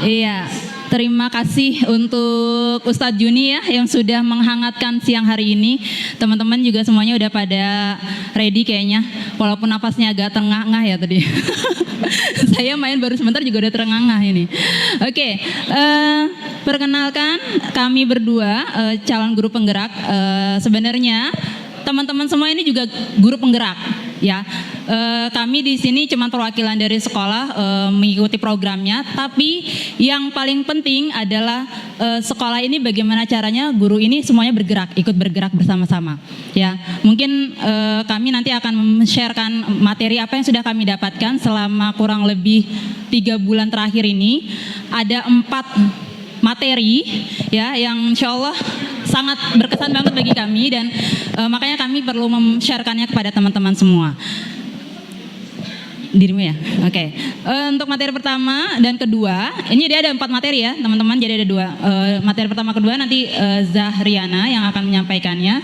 Iya, terima kasih untuk Ustadz Juni ya yang sudah menghangatkan siang hari ini. Teman-teman juga semuanya udah pada ready kayaknya, walaupun napasnya agak terengah-engah ya tadi. Saya main baru sebentar juga udah terengah-engah ini. Oke, perkenalkan kami berdua calon guru penggerak. Sebenarnya teman-teman semua ini juga guru penggerak ya. Kami di sini cuma perwakilan dari sekolah mengikuti programnya, tapi yang paling penting adalah sekolah ini bagaimana caranya guru ini semuanya bergerak, ikut bergerak bersama-sama. Ya, mungkin kami nanti akan men-sharekan materi apa yang sudah kami dapatkan selama kurang lebih 3 bulan terakhir ini. Ada 4 materi ya yang insya Allah sangat berkesan banget bagi kami dan makanya kami perlu men-sharekannya kepada teman-teman semua. Dirimu ya, oke. Untuk materi pertama dan kedua, ini dia ada 4 materi ya teman-teman. Jadi ada 2 materi pertama kedua nanti Zahriana yang akan menyampaikannya,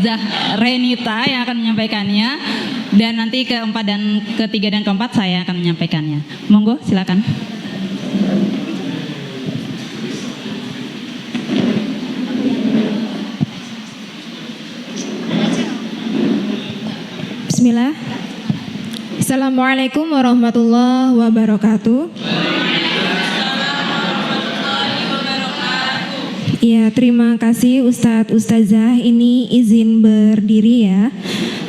Zahrenita yang akan menyampaikannya, dan nanti keempat dan ketiga dan keempat saya akan menyampaikannya. Monggo silakan. Bismillah. Assalamualaikum warahmatullahi wabarakatuh. Ya, terima kasih Ustadz Ustazah. Ini izin berdiri ya.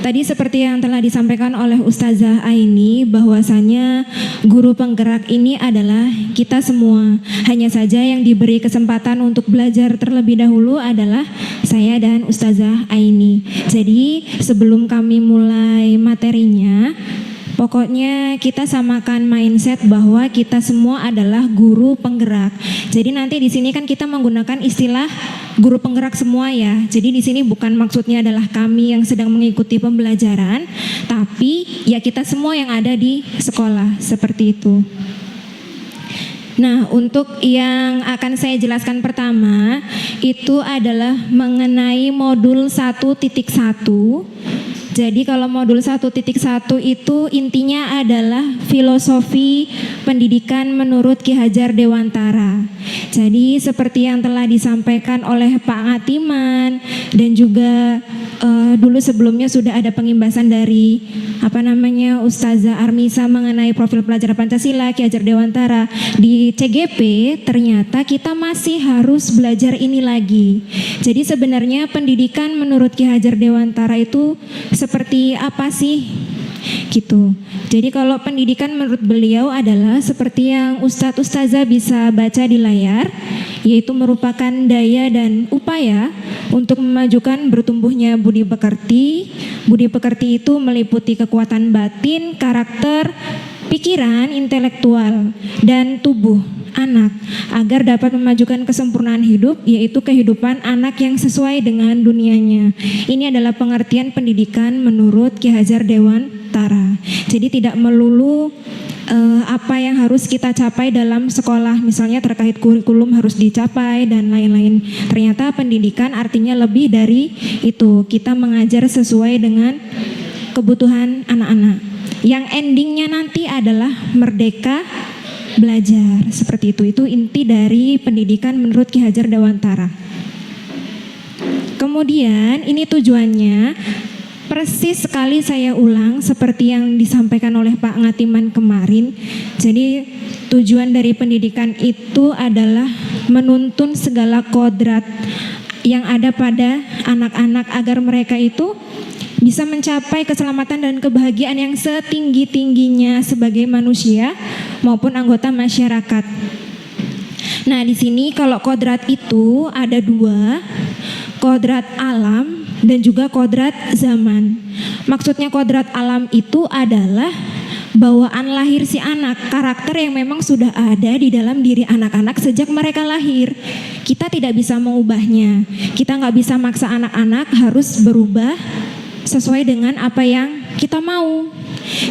Tadi seperti yang telah disampaikan oleh Ustazah Aini bahwasanya guru penggerak ini adalah kita semua. Hanya saja yang diberi kesempatan untuk belajar terlebih dahulu adalah saya dan Ustazah Aini. Jadi sebelum kami mulai materinya, pokoknya kita samakan mindset bahwa kita semua adalah guru penggerak. Jadi nanti di sini kan kita menggunakan istilah guru penggerak semua ya. Jadi di sini bukan maksudnya adalah kami yang sedang mengikuti pembelajaran, tapi ya kita semua yang ada di sekolah, seperti itu. Nah, untuk yang akan saya jelaskan pertama itu adalah mengenai modul 1.1. Jadi kalau modul 1.1 itu intinya adalah filosofi pendidikan menurut Ki Hajar Dewantara. Jadi seperti yang telah disampaikan oleh Pak Ngatiman dan juga dulu sebelumnya sudah ada pengimbasan dari Ustazah Armisa mengenai profil pelajar Pancasila Ki Hajar Dewantara. Di CGP ternyata kita masih harus belajar ini lagi. Jadi sebenarnya pendidikan menurut Ki Hajar Dewantara itu seperti apa sih? Gitu. Jadi kalau pendidikan menurut beliau adalah seperti yang Ustadz Ustazah bisa baca di layar, yaitu merupakan daya dan upaya untuk memajukan bertumbuhnya budi pekerti. Budi pekerti itu meliputi kekuatan batin, karakter, pikiran, intelektual, dan tubuh anak agar dapat memajukan kesempurnaan hidup, yaitu kehidupan anak yang sesuai dengan dunianya. Ini adalah pengertian pendidikan menurut Ki Hajar Dewantara. Jadi tidak melulu apa yang harus kita capai dalam sekolah, misalnya terkait kurikulum harus dicapai dan lain-lain. Ternyata pendidikan artinya lebih dari itu. Kita mengajar sesuai dengan kebutuhan anak-anak. Yang endingnya nanti adalah merdeka belajar, seperti itu. Itu inti dari pendidikan menurut Ki Hajar Dewantara. Kemudian ini tujuannya persis sekali saya ulang seperti yang disampaikan oleh Pak Ngatiman kemarin. Jadi tujuan dari pendidikan itu adalah menuntun segala kodrat yang ada pada anak-anak agar mereka itu bisa mencapai keselamatan dan kebahagiaan yang setinggi-tingginya sebagai manusia maupun anggota masyarakat. Nah, di sini kalau kodrat itu ada 2, kodrat alam dan juga kodrat zaman. Maksudnya kodrat alam itu adalah bawaan lahir si anak, karakter yang memang sudah ada di dalam diri anak-anak sejak mereka lahir. Kita tidak bisa mengubahnya. Kita nggak bisa maksa anak-anak harus berubah sesuai dengan apa yang kita mau.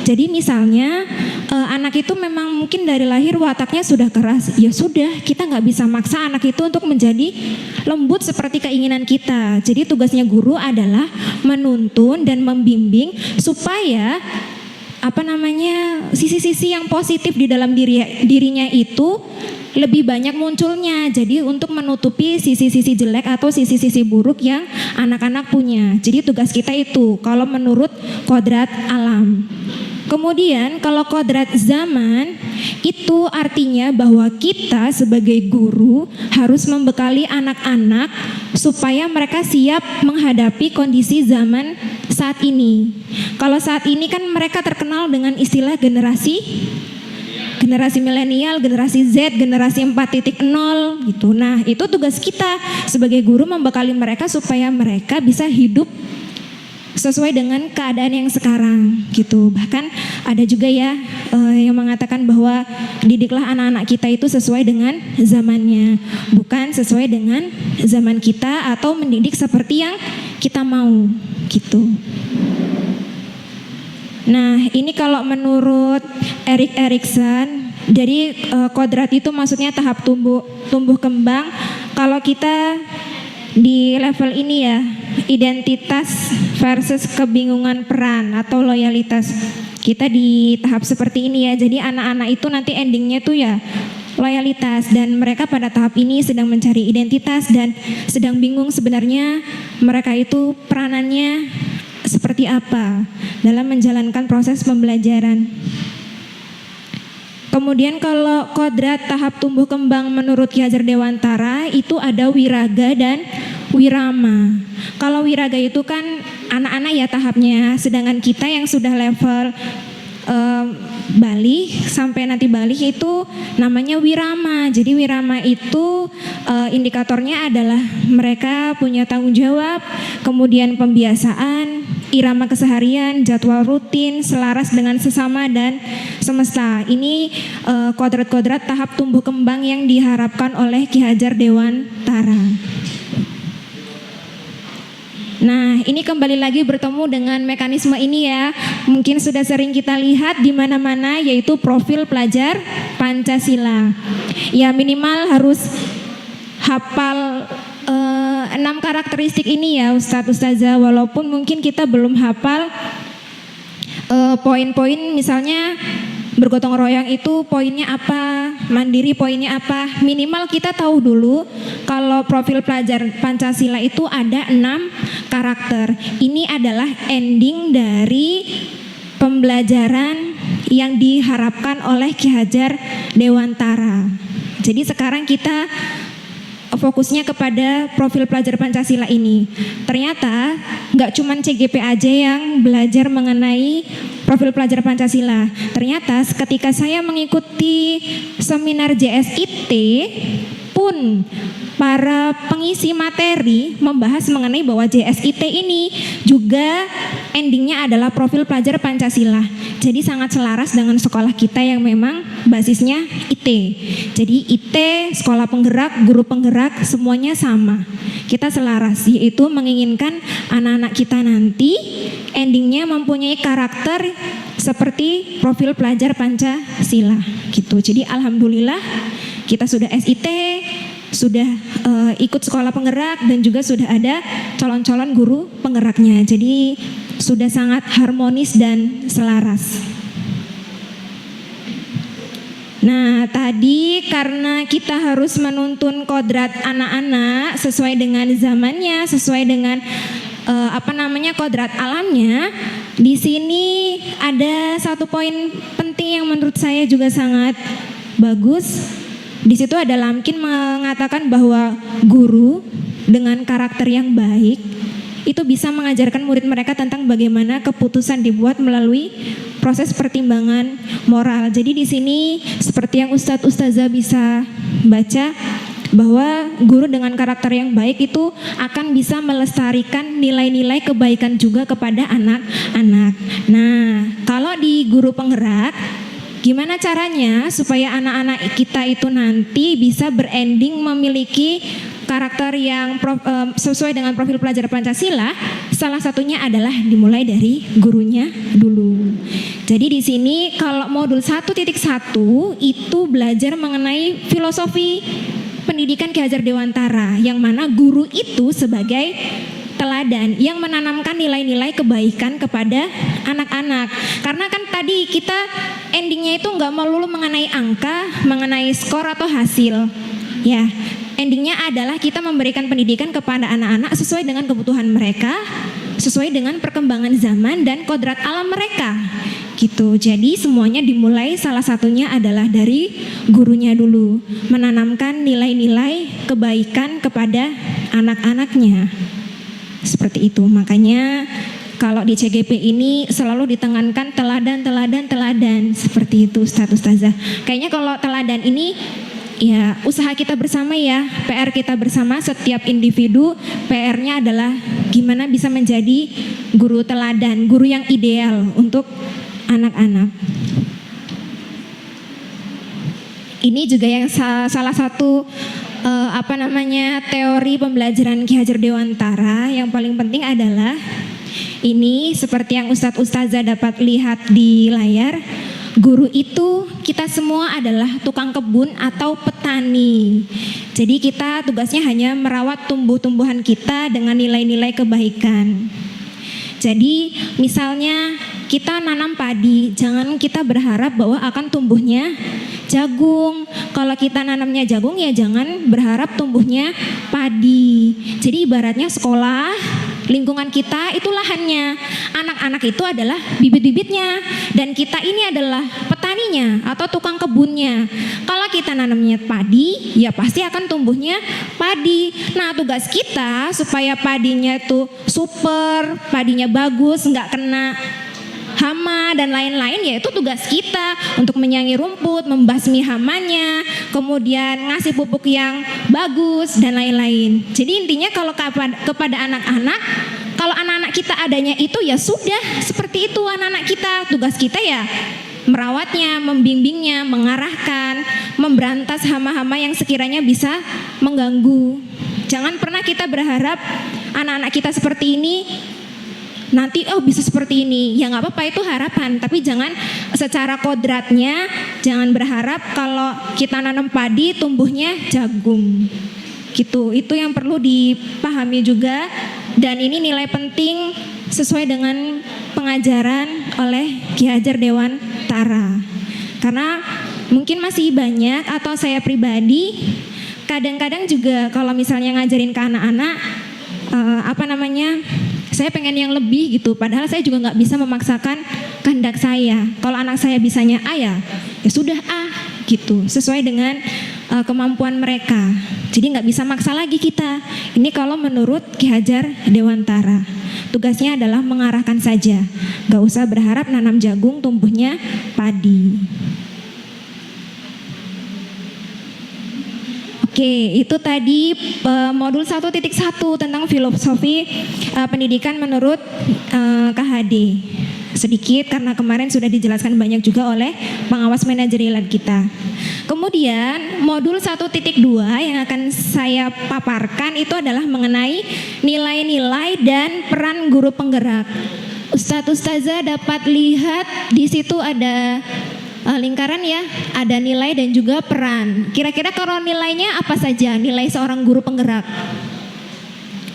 Jadi misalnya anak itu memang mungkin dari lahir wataknya sudah keras, ya sudah, kita nggak bisa maksa anak itu untuk menjadi lembut seperti keinginan kita. Jadi tugasnya guru adalah menuntun dan membimbing supaya sisi-sisi yang positif di dalam dirinya itu lebih banyak munculnya. Jadi untuk menutupi sisi-sisi jelek atau sisi-sisi buruk yang anak-anak punya. Jadi tugas kita itu kalau menurut kodrat alam. Kemudian kalau kodrat zaman itu artinya bahwa kita sebagai guru harus membekali anak-anak supaya mereka siap menghadapi kondisi zaman saat ini. Kalau saat ini kan mereka terkenal dengan istilah generasi milenial, generasi Z, generasi 4.0 gitu. Nah, itu tugas kita sebagai guru membekali mereka supaya mereka bisa hidup sesuai dengan keadaan yang sekarang gitu. Bahkan ada juga ya yang mengatakan bahwa didiklah anak-anak kita itu sesuai dengan zamannya, bukan sesuai dengan zaman kita atau mendidik seperti yang kita mau gitu. Nah, ini kalau menurut Erik Erikson, jadi kodrat itu maksudnya tahap tumbuh kembang. Kalau kita di level ini ya, identitas versus kebingungan peran atau loyalitas. Kita di tahap seperti ini ya. Jadi anak-anak itu nanti endingnya tuh ya loyalitas, dan mereka pada tahap ini sedang mencari identitas dan sedang bingung sebenarnya mereka itu peranannya seperti apa dalam menjalankan proses pembelajaran. Kemudian kalau kodrat tahap tumbuh kembang menurut Ki Hajar Dewantara itu ada wiraga dan wirama. Kalau wiraga itu kan anak-anak ya tahapnya, sedangkan kita yang sudah level balik sampai nanti balik itu namanya wirama. Jadi wirama itu indikatornya adalah mereka punya tanggung jawab, kemudian pembiasaan, irama keseharian, jadwal rutin, selaras dengan sesama dan semesta. Ini kodrat-kodrat tahap tumbuh kembang yang diharapkan oleh Ki Hajar Dewantara. Nah, ini kembali lagi bertemu dengan mekanisme ini ya. Mungkin sudah sering kita lihat di mana-mana, yaitu profil pelajar Pancasila. Ya minimal harus hafal 6 karakteristik ini ya Ustazah, walaupun mungkin kita belum hafal poin-poin, misalnya bergotong royong itu poinnya apa, mandiri poinnya apa. Minimal kita tahu dulu kalau profil pelajar Pancasila itu ada 6 karakter. Ini adalah ending dari pembelajaran yang diharapkan oleh Ki Hajar Dewantara. Jadi sekarang kita fokusnya kepada profil pelajar Pancasila ini. Ternyata nggak cuma CGP aja yang belajar mengenai profil pelajar Pancasila. Ternyata ketika saya mengikuti seminar JSIT pun para pengisi materi membahas mengenai bahwa JSIT ini juga endingnya adalah profil pelajar Pancasila. Jadi sangat selaras dengan sekolah kita yang memang basisnya IT. Jadi IT, sekolah penggerak, guru penggerak, semuanya sama. Kita selaras, yaitu menginginkan anak-anak kita nanti endingnya mempunyai karakter seperti profil pelajar Pancasila gitu. Jadi alhamdulillah kita sudah SIT, sudah ikut sekolah penggerak, dan juga sudah ada calon-calon guru penggeraknya. Jadi sudah sangat harmonis dan selaras. Nah, tadi karena kita harus menuntun kodrat anak-anak sesuai dengan zamannya, sesuai dengan kodrat alamnya. Di sini ada satu poin penting yang menurut saya juga sangat bagus. Di situ ada Lamkin mengatakan bahwa guru dengan karakter yang baik itu bisa mengajarkan murid mereka tentang bagaimana keputusan dibuat melalui proses pertimbangan moral. Jadi di sini seperti yang Ustazah bisa baca, bahwa guru dengan karakter yang baik itu akan bisa melestarikan nilai-nilai kebaikan juga kepada anak-anak. Nah, kalau di guru penggerak, gimana caranya supaya anak-anak kita itu nanti bisa berending memiliki karakter yang sesuai dengan profil pelajar Pancasila? Salah satunya adalah dimulai dari gurunya dulu. Jadi di sini kalau modul 1.1 itu belajar mengenai filosofi pendidikan Ki Hajar Dewantara, yang mana guru itu sebagai teladan yang menanamkan nilai-nilai kebaikan kepada anak-anak. Karena kan tadi kita endingnya itu nggak melulu mengenai angka, mengenai skor atau hasil. Ya, endingnya adalah kita memberikan pendidikan kepada anak-anak sesuai dengan kebutuhan mereka, sesuai dengan perkembangan zaman dan kodrat alam mereka. Gitu. Jadi semuanya dimulai salah satunya adalah dari gurunya dulu, menanamkan nilai-nilai kebaikan kepada anak-anaknya. Seperti itu. Makanya kalau di CGP ini selalu ditekankan teladan. Seperti itu Ustazah. Kayaknya kalau teladan ini ya usaha kita bersama ya, PR kita bersama setiap individu, PR-nya adalah gimana bisa menjadi guru teladan, guru yang ideal untuk anak-anak. Ini juga yang salah satu teori pembelajaran Ki Hajar Dewantara yang paling penting adalah ini seperti yang Ustadz Ustazah dapat lihat di layar. Guru itu kita semua adalah tukang kebun atau petani. Jadi kita tugasnya hanya merawat tumbuh-tumbuhan kita dengan nilai-nilai kebaikan. Jadi misalnya kita nanam padi, jangan kita berharap bahwa akan tumbuhnya jagung. Kalau kita nanamnya jagung ya jangan berharap tumbuhnya padi. Jadi ibaratnya sekolah, lingkungan kita itu lahannya, anak-anak itu adalah bibit-bibitnya, dan kita ini adalah petaninya atau tukang kebunnya. Kalau kita nanamnya padi, ya pasti akan tumbuhnya padi. Nah tugas kita supaya padinya itu super, padinya bagus, nggak kena hama dan lain-lain, yaitu tugas kita untuk menyayangi rumput, membasmi hamanya, kemudian ngasih pupuk yang bagus dan lain-lain. Jadi intinya kalau kepada anak-anak, kalau anak-anak kita adanya itu ya sudah seperti itu anak-anak kita. Tugas kita ya merawatnya, membimbingnya, mengarahkan, memberantas hama-hama yang sekiranya bisa mengganggu. Jangan pernah kita berharap anak-anak kita seperti ini nanti bisa seperti ini, ya nggak apa-apa, itu harapan, tapi jangan secara kodratnya, jangan berharap kalau kita nanam padi tumbuhnya jagung gitu. Itu yang perlu dipahami juga, dan ini nilai penting sesuai dengan pengajaran oleh Ki Hajar Dewantara. Karena mungkin masih banyak, atau saya pribadi kadang-kadang juga kalau misalnya ngajarin ke anak-anak saya pengen yang lebih gitu, padahal saya juga nggak bisa memaksakan kehendak saya. Kalau anak saya bisanya A ya sudah A gitu, sesuai dengan kemampuan mereka. Jadi nggak bisa maksa lagi kita. Ini kalau menurut Ki Hajar Dewantara, tugasnya adalah mengarahkan saja, nggak usah berharap nanam jagung tumbuhnya padi. Oke, itu tadi modul 1.1 tentang filosofi pendidikan menurut KHD. Sedikit karena kemarin sudah dijelaskan banyak juga oleh pengawas manajerial kita. Kemudian modul 1.2 yang akan saya paparkan itu adalah mengenai nilai-nilai dan peran guru penggerak. Ustadz Ustazah dapat lihat di situ ada lingkaran ya, ada nilai dan juga peran. Kira-kira kalau nilainya apa saja? Nilai seorang guru penggerak.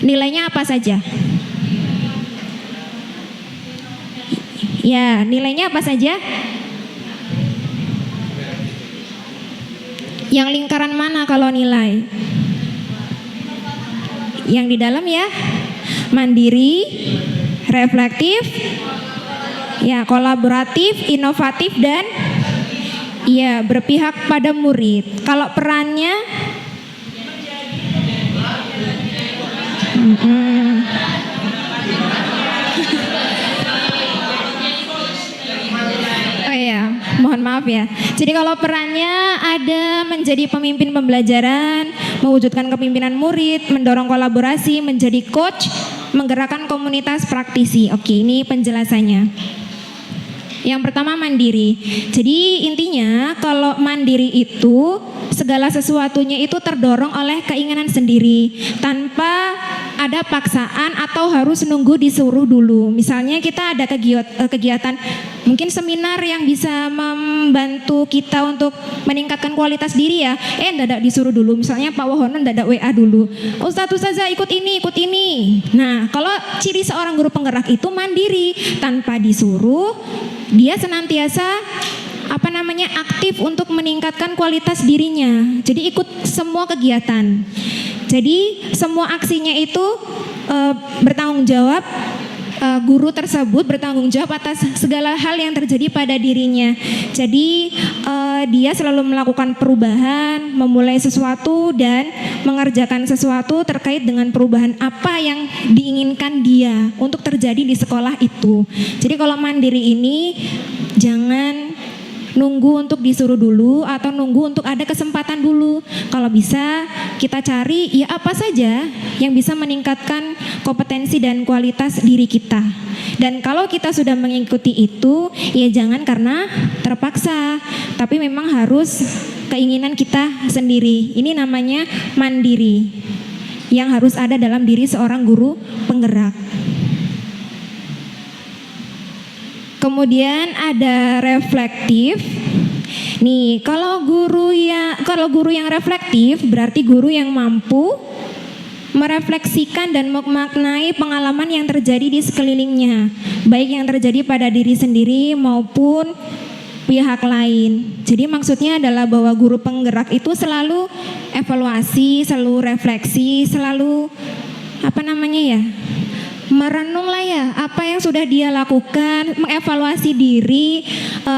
Nilainya apa saja? Ya, nilainya apa saja? Yang lingkaran mana kalau nilai? Yang di dalam ya? Mandiri, reflektif, ya kolaboratif, inovatif, dan ya berpihak pada murid. Kalau perannya mohon maaf ya. Jadi kalau perannya ada menjadi pemimpin pembelajaran, mewujudkan kepemimpinan murid, mendorong kolaborasi, menjadi coach, menggerakkan komunitas praktisi. Oke, ini penjelasannya. Yang pertama mandiri. Jadi intinya kalau mandiri itu segala sesuatunya itu terdorong oleh keinginan sendiri tanpa ada paksaan atau harus nunggu disuruh dulu. Misalnya kita ada kegiatan mungkin seminar yang bisa membantu kita untuk meningkatkan kualitas diri ya. Dadak disuruh dulu, misalnya Pak Wahono dadak WA dulu, Ustazah ikut ini. Nah, kalau ciri seorang guru penggerak itu mandiri, tanpa disuruh, dia senantiasa aktif untuk meningkatkan kualitas dirinya. Jadi ikut semua kegiatan. Jadi semua aksinya itu bertanggung jawab. Guru tersebut bertanggung jawab atas segala hal yang terjadi pada dirinya. Jadi dia selalu melakukan perubahan, memulai sesuatu dan mengerjakan sesuatu terkait dengan perubahan apa yang diinginkan dia untuk terjadi di sekolah itu. Jadi kalau mandiri ini jangan nunggu untuk disuruh dulu atau nunggu untuk ada kesempatan dulu. Kalau bisa kita cari ya apa saja yang bisa meningkatkan kompetensi dan kualitas diri kita. Dan kalau kita sudah mengikuti itu, ya jangan karena terpaksa, tapi memang harus keinginan kita sendiri. Ini namanya mandiri yang harus ada dalam diri seorang guru penggerak. Kemudian ada reflektif. Nih, kalau guru yang reflektif berarti guru yang mampu merefleksikan dan memaknai pengalaman yang terjadi di sekelilingnya, baik yang terjadi pada diri sendiri maupun pihak lain. Jadi maksudnya adalah bahwa guru penggerak itu selalu evaluasi, selalu refleksi, selalu merenung lah ya apa yang sudah dia lakukan, mengevaluasi diri,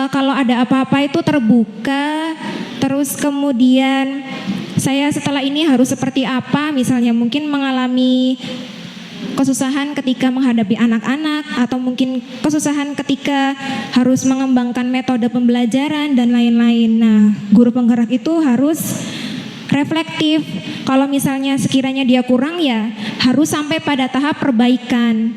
kalau ada apa-apa itu terbuka, terus kemudian saya setelah ini harus seperti apa, misalnya mungkin mengalami kesusahan ketika menghadapi anak-anak atau mungkin kesusahan ketika harus mengembangkan metode pembelajaran dan lain-lain. Nah, guru penggerak itu harus reflektif. Kalau misalnya sekiranya dia kurang ya harus sampai pada tahap perbaikan.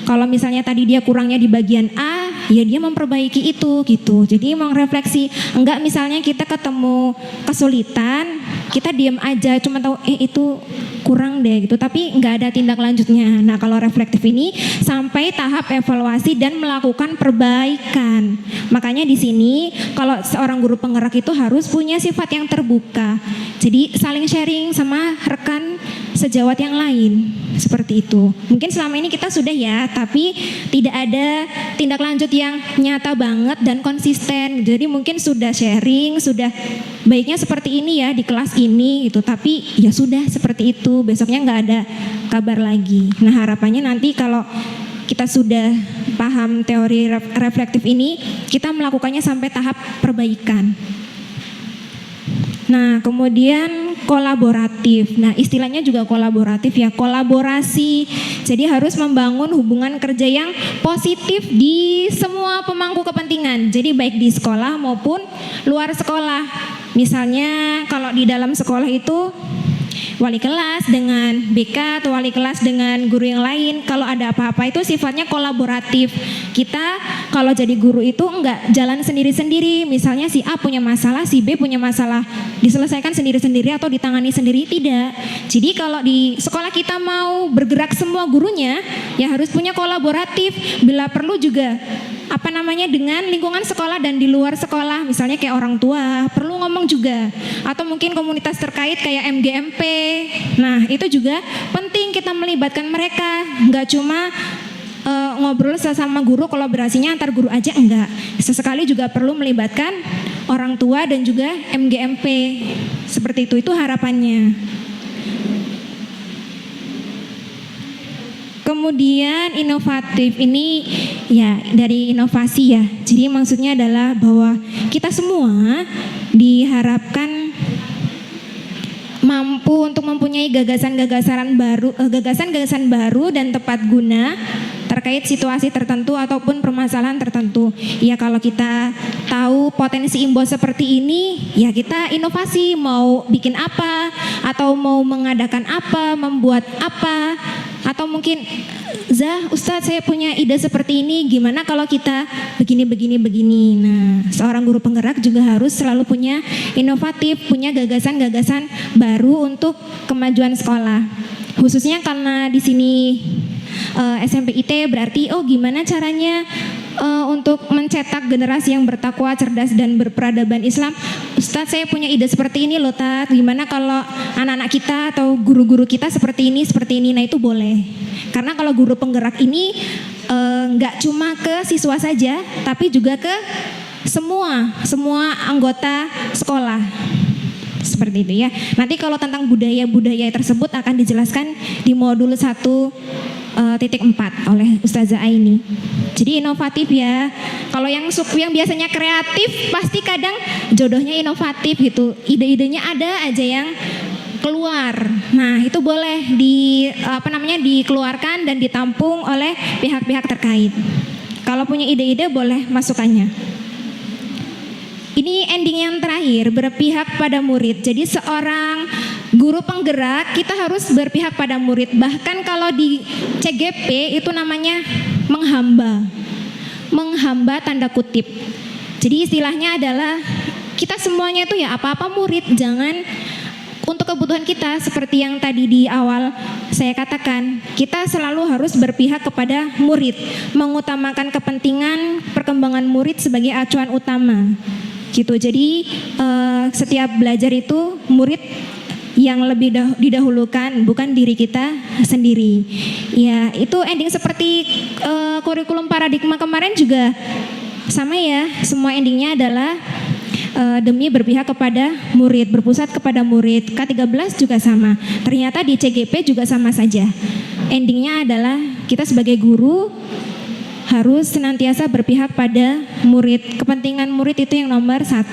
Kalau misalnya tadi dia kurangnya di bagian A, ya dia memperbaiki itu gitu. Jadi merefleksi. Enggak misalnya kita ketemu kesulitan, kita diam aja cuma tahu itu kurang deh gitu, tapi enggak ada tindak lanjutnya. Nah, kalau reflektif ini sampai tahap evaluasi dan melakukan perbaikan. Makanya di sini kalau seorang guru penggerak itu harus punya sifat yang terbuka. Jadi saling sharing sama rekan sejawat yang lain. Seperti itu. Mungkin selama ini kita sudah ya, tapi tidak ada tindak lanjut yang nyata banget dan konsisten. Jadi mungkin sudah sharing, sudah baiknya seperti ini ya di kelas ini gitu. Tapi ya sudah seperti itu. Besoknya nggak ada kabar lagi. Nah, harapannya nanti kalau kita sudah paham teori reflektif ini, kita melakukannya sampai tahap perbaikan. Nah, kemudian kolaboratif. Nah, istilahnya juga kolaboratif ya, kolaborasi. Jadi harus membangun hubungan kerja yang positif di semua pemangku kepentingan. Jadi baik di sekolah maupun luar sekolah. Misalnya kalau di dalam sekolah itu wali kelas dengan BK atau wali kelas dengan guru yang lain, kalau ada apa-apa itu sifatnya kolaboratif. Kita kalau jadi guru itu enggak jalan sendiri-sendiri, misalnya si A punya masalah, si B punya masalah, diselesaikan sendiri-sendiri atau ditangani sendiri, tidak. Jadi kalau di sekolah kita mau bergerak semua gurunya, ya harus punya kolaboratif, bila perlu juga dengan lingkungan sekolah dan di luar sekolah, misalnya kayak orang tua perlu ngomong juga, atau mungkin komunitas terkait kayak MGMP. Nah, itu juga penting kita melibatkan mereka, nggak cuma ngobrol sesama guru, kolaborasinya antar guru aja, enggak. Sesekali juga perlu melibatkan orang tua dan juga MGMP. Seperti itu harapannya. Kemudian inovatif ini ya dari inovasi ya. Jadi maksudnya adalah bahwa kita semua diharapkan mampu untuk mempunyai gagasan-gagasan baru dan tepat guna terkait situasi tertentu ataupun permasalahan tertentu. Ya kalau kita tahu potensi IMBOS seperti ini, ya kita inovasi, mau bikin apa, atau mau mengadakan apa, membuat apa, atau mungkin Ustadz saya punya ide seperti ini, gimana kalau kita begini. Nah, seorang guru penggerak juga harus selalu punya inovatif, punya gagasan-gagasan baru untuk kemajuan sekolah. Khususnya karena di sini SMP IT berarti gimana caranya untuk mencetak generasi yang bertakwa, cerdas dan berperadaban Islam, Ustadz saya punya ide seperti ini loh Tat, gimana kalau anak-anak kita atau guru-guru kita seperti ini, nah itu boleh. Karena kalau guru penggerak ini nggak cuma ke siswa saja, tapi juga ke semua anggota sekolah. Seperti itu ya. Nanti kalau tentang budaya-budaya tersebut akan dijelaskan di modul 1.4 oleh Ustazah Aini. Jadi inovatif ya. Kalau yang biasanya kreatif pasti kadang jodohnya inovatif gitu. Ide-idenya ada aja yang keluar. Nah, itu boleh dikeluarkan dan ditampung oleh pihak-pihak terkait. Kalau punya ide-ide boleh masukannya. Ini ending yang terakhir, berpihak pada murid. Jadi seorang guru penggerak kita harus berpihak pada murid. Bahkan kalau di CGP itu namanya menghamba tanda kutip. Jadi istilahnya adalah kita semuanya itu ya apa-apa murid, jangan untuk kebutuhan kita seperti yang tadi di awal saya katakan, kita selalu harus berpihak kepada murid, mengutamakan kepentingan perkembangan murid sebagai acuan utama. Gitu. Jadi setiap belajar itu murid yang lebih didahulukan, bukan diri kita sendiri. Ya, itu ending seperti kurikulum paradigma kemarin juga sama ya. Semua endingnya adalah demi berpihak kepada murid, berpusat kepada murid. K13 juga sama. Ternyata di CGP juga sama saja. Endingnya adalah kita sebagai guru harus senantiasa berpihak pada murid. Kepentingan murid itu yang nomor 1.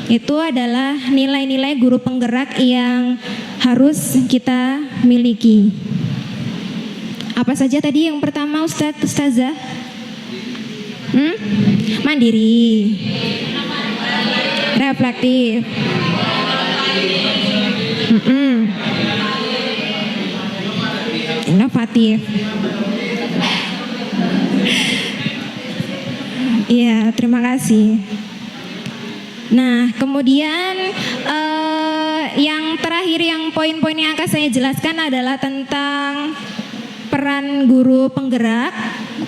Itu adalah nilai-nilai guru penggerak yang harus kita miliki. Apa saja tadi yang pertama Ustazah? Mandiri, reflektif, inovatif. Iya, terima kasih. Nah, kemudian yang terakhir, yang poin-poin yang akan saya jelaskan adalah tentang peran guru penggerak.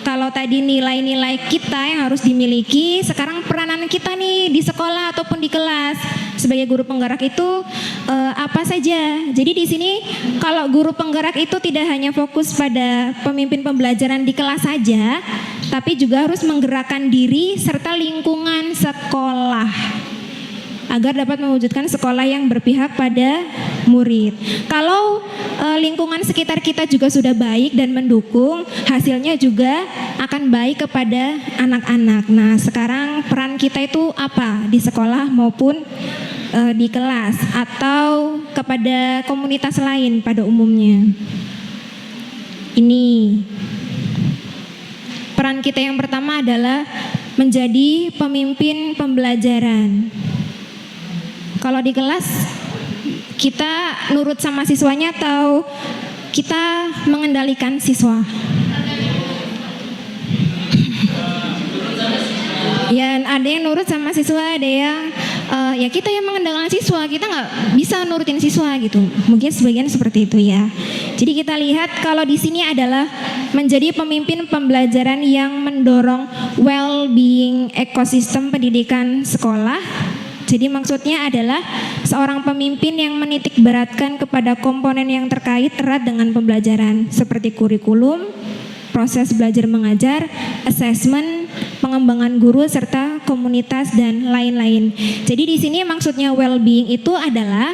Kalau tadi nilai-nilai kita yang harus dimiliki, sekarang peranan kita nih di sekolah ataupun di kelas sebagai guru penggerak itu apa saja. Jadi di sini kalau guru penggerak itu tidak hanya fokus pada pemimpin pembelajaran di kelas saja, tapi juga harus menggerakkan diri serta lingkungan sekolah agar dapat mewujudkan sekolah yang berpihak pada murid. Kalau lingkungan sekitar kita juga sudah baik dan mendukung, hasilnya juga akan baik kepada anak-anak. Nah, sekarang peran kita itu apa di sekolah maupun di kelas atau kepada komunitas lain pada umumnya. Ini peran kita yang pertama adalah menjadi pemimpin pembelajaran. Kalau di kelas kita nurut sama siswanya atau kita mengendalikan siswa? Ya, ada yang nurut sama siswa, ada yang ya kita yang mengendalikan siswa, kita nggak bisa nurutin siswa gitu. Mungkin sebagian seperti itu ya. Jadi kita lihat kalau di sini adalah menjadi pemimpin pembelajaran yang mendorong well-being ekosistem pendidikan sekolah. Jadi maksudnya adalah seorang pemimpin yang menitik beratkan kepada komponen yang terkait erat dengan pembelajaran seperti kurikulum, proses belajar mengajar, asesmen, pengembangan guru serta komunitas dan lain-lain. Jadi di sini maksudnya well-being itu adalah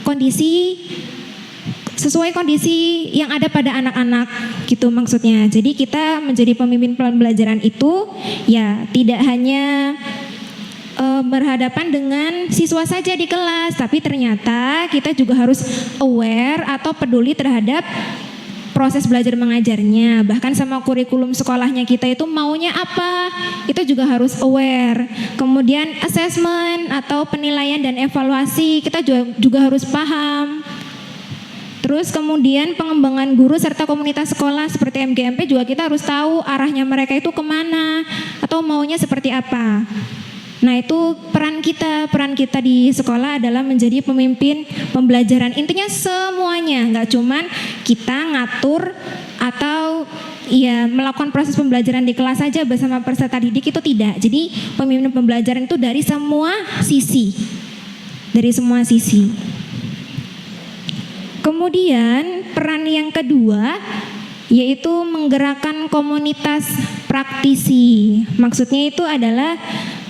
kondisi sesuai kondisi yang ada pada anak-anak gitu maksudnya. Jadi kita menjadi pemimpin pembelajaran itu ya tidak hanya berhadapan dengan siswa saja di kelas, tapi ternyata kita juga harus aware atau peduli terhadap proses belajar mengajarnya, bahkan sama kurikulum sekolahnya kita itu maunya apa, itu juga harus aware. Kemudian assessment atau penilaian dan evaluasi kita juga harus paham. Terus kemudian pengembangan guru serta komunitas sekolah seperti MGMP juga kita harus tahu arahnya mereka itu kemana atau maunya seperti apa. Nah itu peran kita di sekolah adalah menjadi pemimpin pembelajaran. Intinya semuanya, nggak cuman kita ngatur atau ya melakukan proses pembelajaran di kelas saja bersama peserta didik itu tidak. Jadi pembimbingan pembelajaran itu dari semua sisi. Dari semua sisi. Kemudian peran yang kedua yaitu menggerakkan komunitas praktisi. Maksudnya itu adalah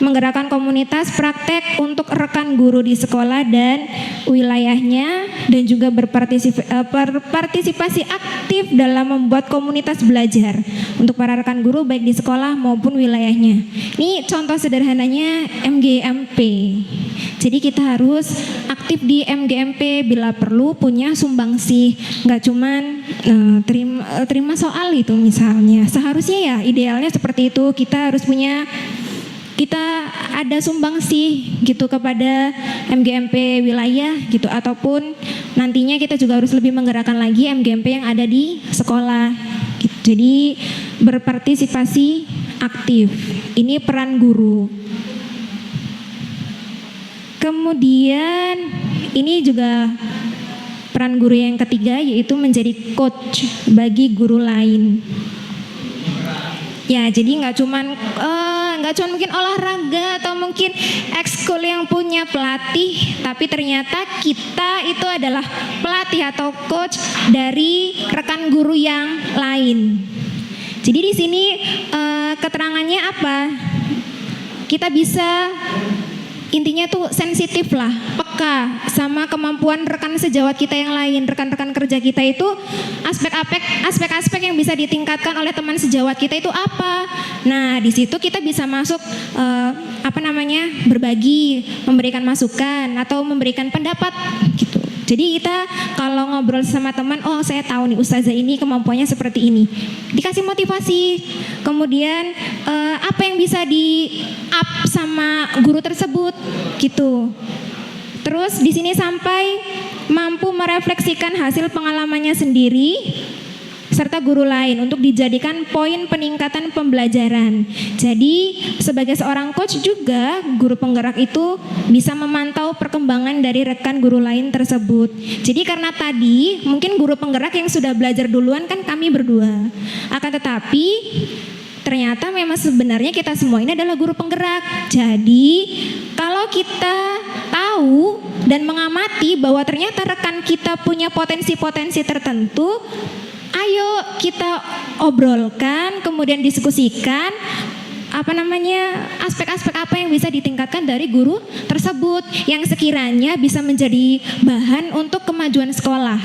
menggerakkan komunitas praktek untuk rekan guru di sekolah dan wilayahnya, dan juga berpartisipasi aktif dalam membuat komunitas belajar untuk para rekan guru baik di sekolah maupun wilayahnya. Ini contoh sederhananya MGMP. Jadi kita harus aktif di MGMP bila perlu punya sumbangsih, nggak cuman terima soal itu misalnya. Seharusnya ya idealnya seperti itu, kita harus punya, kita ada sumbangsih gitu kepada MGMP wilayah gitu, ataupun nantinya kita juga harus lebih menggerakkan lagi MGMP yang ada di sekolah gitu. Jadi berpartisipasi aktif, ini peran guru. Kemudian ini juga peran guru yang ketiga yaitu menjadi coach bagi guru lain. Ya, jadi nggak cuman mungkin olahraga atau mungkin ekskul yang punya pelatih, tapi ternyata kita itu adalah pelatih atau coach dari rekan guru yang lain. Jadi di sini keterangannya apa? Kita bisa, intinya tuh sensitif lah, peka sama kemampuan rekan sejawat kita yang lain, rekan-rekan kerja kita itu aspek-aspek yang bisa ditingkatkan oleh teman sejawat kita itu apa. Nah di situ kita bisa masuk berbagi, memberikan masukan atau memberikan pendapat gitu. Jadi kita kalau ngobrol sama teman, oh saya tahu nih ustazah ini kemampuannya seperti ini, dikasih motivasi, kemudian apa yang bisa di up sama guru tersebut gitu. Terus di sini sampai mampu merefleksikan hasil pengalamannya sendiri serta guru lain untuk dijadikan poin peningkatan pembelajaran. Jadi sebagai seorang coach juga guru penggerak itu bisa memantau perkembangan dari rekan guru lain tersebut. Jadi karena tadi mungkin guru penggerak yang sudah belajar duluan kan kami berdua. Akan tetapi ternyata memang sebenarnya kita semua ini adalah guru penggerak. Jadi kalau kita tahu dan mengamati bahwa ternyata rekan kita punya potensi-potensi tertentu, ayo kita obrolkan, kemudian diskusikan aspek-aspek apa yang bisa ditingkatkan dari guru tersebut yang sekiranya bisa menjadi bahan untuk kemajuan sekolah.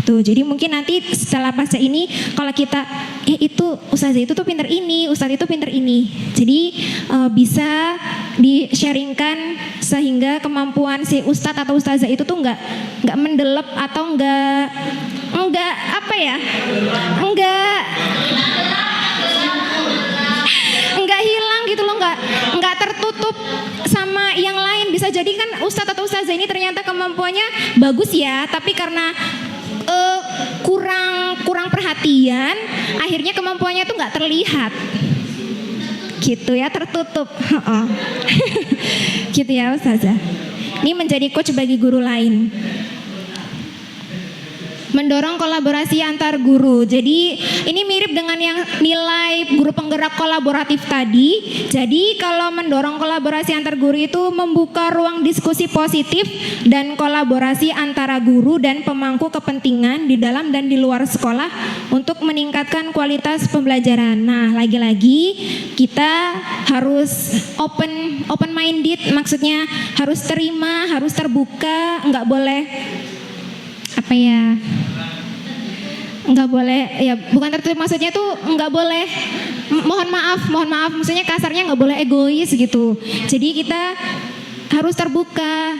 Tuh, jadi mungkin nanti setelah pasca ini kalau kita itu ustazah itu tuh pinter ini, ustadz itu pinter ini. Jadi bisa di-sharingkan sehingga kemampuan si ustadz atau ustazah itu tuh nggak mendelep atau nggak hilang gitu loh, nggak tertutup sama yang lain. Bisa jadi kan ustadz atau ustazah ini ternyata kemampuannya bagus ya, tapi karena kurang perhatian, akhirnya kemampuannya tuh nggak terlihat, gitu ya, tertutup, gitu ya ustazah. Ini menjadi coach bagi guru lain. Mendorong kolaborasi antar guru. Jadi ini mirip dengan yang nilai guru penggerak kolaboratif tadi. Jadi kalau mendorong kolaborasi antar guru itu membuka ruang diskusi positif dan kolaborasi antara guru dan pemangku kepentingan di dalam dan di luar sekolah untuk meningkatkan kualitas pembelajaran. Nah, lagi-lagi kita harus open minded, maksudnya harus terima, harus terbuka, nggak boleh nggak boleh ya, bukan tertutup, maksudnya tuh nggak boleh mohon maaf maksudnya kasarnya nggak boleh egois gitu. Jadi kita harus terbuka,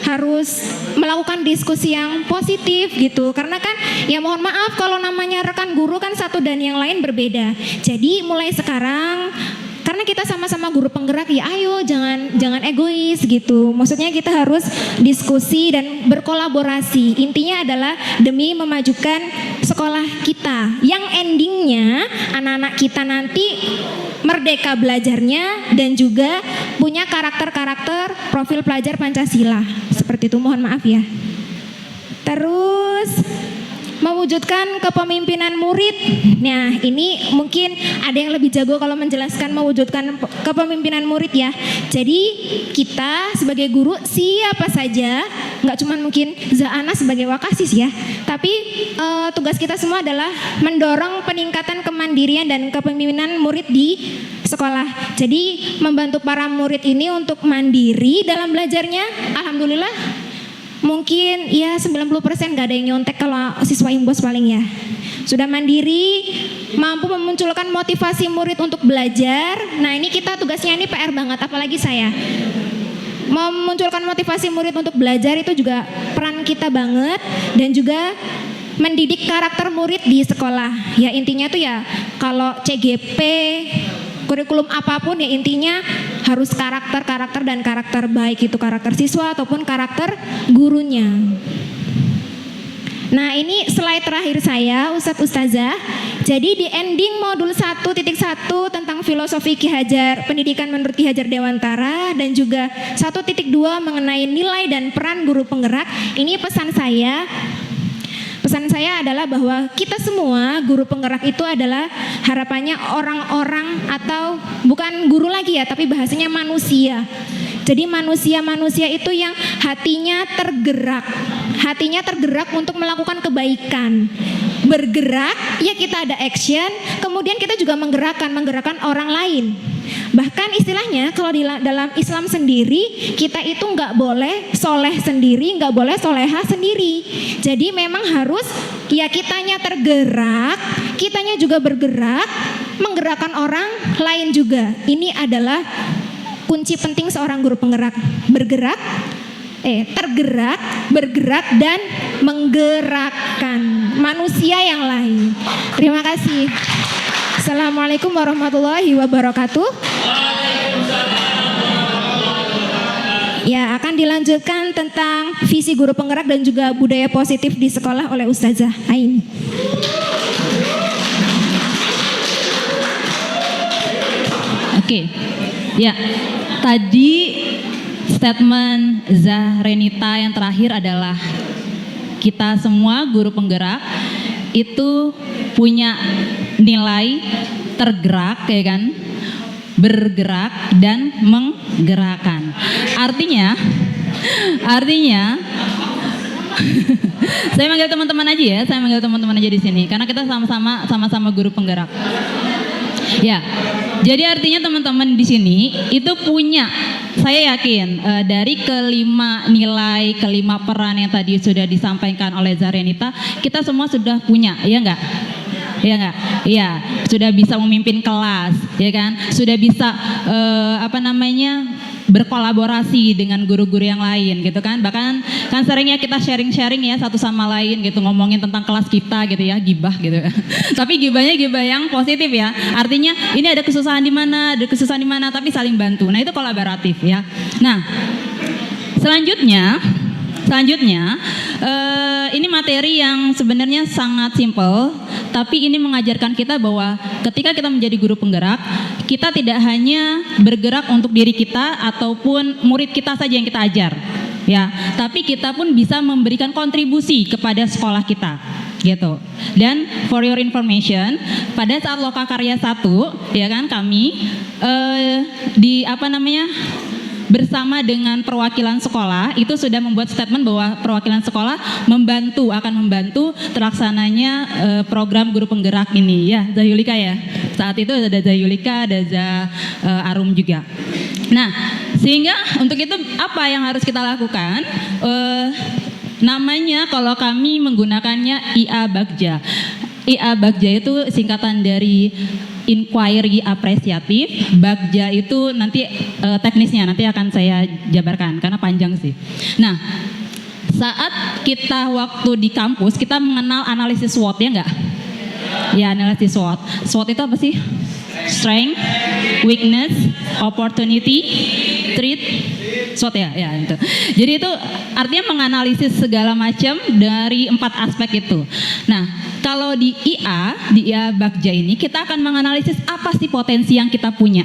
harus melakukan diskusi yang positif gitu, karena kan ya mohon maaf kalau namanya rekan guru kan satu dan yang lain berbeda. Jadi mulai sekarang karena kita sama-sama guru penggerak ya ayo jangan egois gitu. Maksudnya kita harus diskusi dan berkolaborasi. Intinya adalah demi memajukan sekolah kita yang endingnya anak-anak kita nanti merdeka belajarnya dan juga punya karakter-karakter profil pelajar Pancasila. Seperti itu, mohon maaf ya. Terus mewujudkan kepemimpinan murid. Nah, ini mungkin ada yang lebih jago kalau menjelaskan mewujudkan kepemimpinan murid ya. Jadi kita sebagai guru siapa saja, nggak cuma mungkin Za'ana sebagai wakasis ya, tapi tugas kita semua adalah mendorong peningkatan kemandirian dan kepemimpinan murid di sekolah. Jadi membantu para murid ini untuk mandiri dalam belajarnya. Alhamdulillah mungkin ya 90% gak ada yang nyontek kalau siswa imbos paling ya. Sudah mandiri, mampu memunculkan motivasi murid untuk belajar. Nah ini kita tugasnya ini PR banget, apalagi saya. Memunculkan motivasi murid untuk belajar itu juga peran kita banget. Dan juga mendidik karakter murid di sekolah. Ya intinya tuh ya kalau CGP, kurikulum apapun ya intinya harus karakter dan karakter baik, itu karakter siswa ataupun karakter gurunya. Nah ini slide terakhir saya Ustazah. Jadi di ending modul 1.1 tentang filosofi Ki Hajar, pendidikan menurut Ki Hajar Dewantara, dan juga 1.2 mengenai nilai dan peran guru penggerak. Ini pesan saya adalah bahwa kita semua guru penggerak itu adalah harapannya orang-orang, atau bukan guru lagi ya, tapi bahasanya manusia. Jadi manusia itu yang hatinya tergerak untuk melakukan kebaikan. Bergerak, ya kita ada action, kemudian kita juga menggerakkan orang lain. Bahkan istilahnya kalau di dalam Islam sendiri, kita itu nggak boleh soleh sendiri, nggak boleh soleha sendiri. Jadi memang harus ya kitanya tergerak, kitanya juga bergerak, menggerakkan orang lain juga. Ini adalah kunci penting seorang guru penggerak. Tergerak, bergerak, dan menggerakkan manusia yang lain. Terima kasih. Assalamualaikum warahmatullahi wabarakatuh. Ya, akan dilanjutkan tentang visi guru penggerak dan juga budaya positif di sekolah oleh Ustazah Ain. Oke. Ya, tadi statement Zahrenita yang terakhir adalah kita semua guru penggerak itu punya nilai tergerak, ya kan, bergerak dan menggerakkan. Artinya saya manggil teman-teman aja di sini karena kita sama-sama guru penggerak. Ya, jadi artinya teman-teman di sini itu punya, saya yakin dari kelima nilai, kelima peran yang tadi sudah disampaikan oleh Zahrenita, kita semua sudah punya, ya enggak? Ya enggak? Iya, sudah bisa memimpin kelas, ya kan? Sudah bisa berkolaborasi dengan guru-guru yang lain gitu kan. Bahkan kan seringnya kita sharing ya satu sama lain gitu, ngomongin tentang kelas kita gitu ya, gibah gitu. Tapi gibahnya gibah yang positif ya. Artinya ini ada kesusahan di mana, tapi saling bantu. Nah, itu kolaboratif ya. Nah, selanjutnya ini materi yang sebenarnya sangat simpel, tapi ini mengajarkan kita bahwa ketika kita menjadi guru penggerak, kita tidak hanya bergerak untuk diri kita ataupun murid kita saja yang kita ajar, ya, tapi kita pun bisa memberikan kontribusi kepada sekolah kita, gitu. Dan for your information, pada saat Lokakarya 1, ya kan, kami bersama dengan perwakilan sekolah itu sudah membuat statement bahwa perwakilan sekolah akan membantu terlaksananya program guru penggerak ini ya, Zahulika ya. Saat itu ada Zahulika, ada Arum juga. Nah, sehingga untuk itu apa yang harus kita lakukan? Namanya kalau kami menggunakannya IA Bagja. IA Bagja itu singkatan dari inquiry apresiatif. Bagja itu nanti teknisnya nanti akan saya jabarkan karena panjang sih. Nah, saat kita waktu di kampus kita mengenal analisis SWOT, ya enggak? Ya, analisis SWOT. SWOT itu apa sih? Strength, weakness, opportunity, threat, SWOT ya itu. Jadi itu artinya menganalisis segala macam dari 4 aspek itu. Nah, kalau di IA Bagja ini kita akan menganalisis apa sih potensi yang kita punya.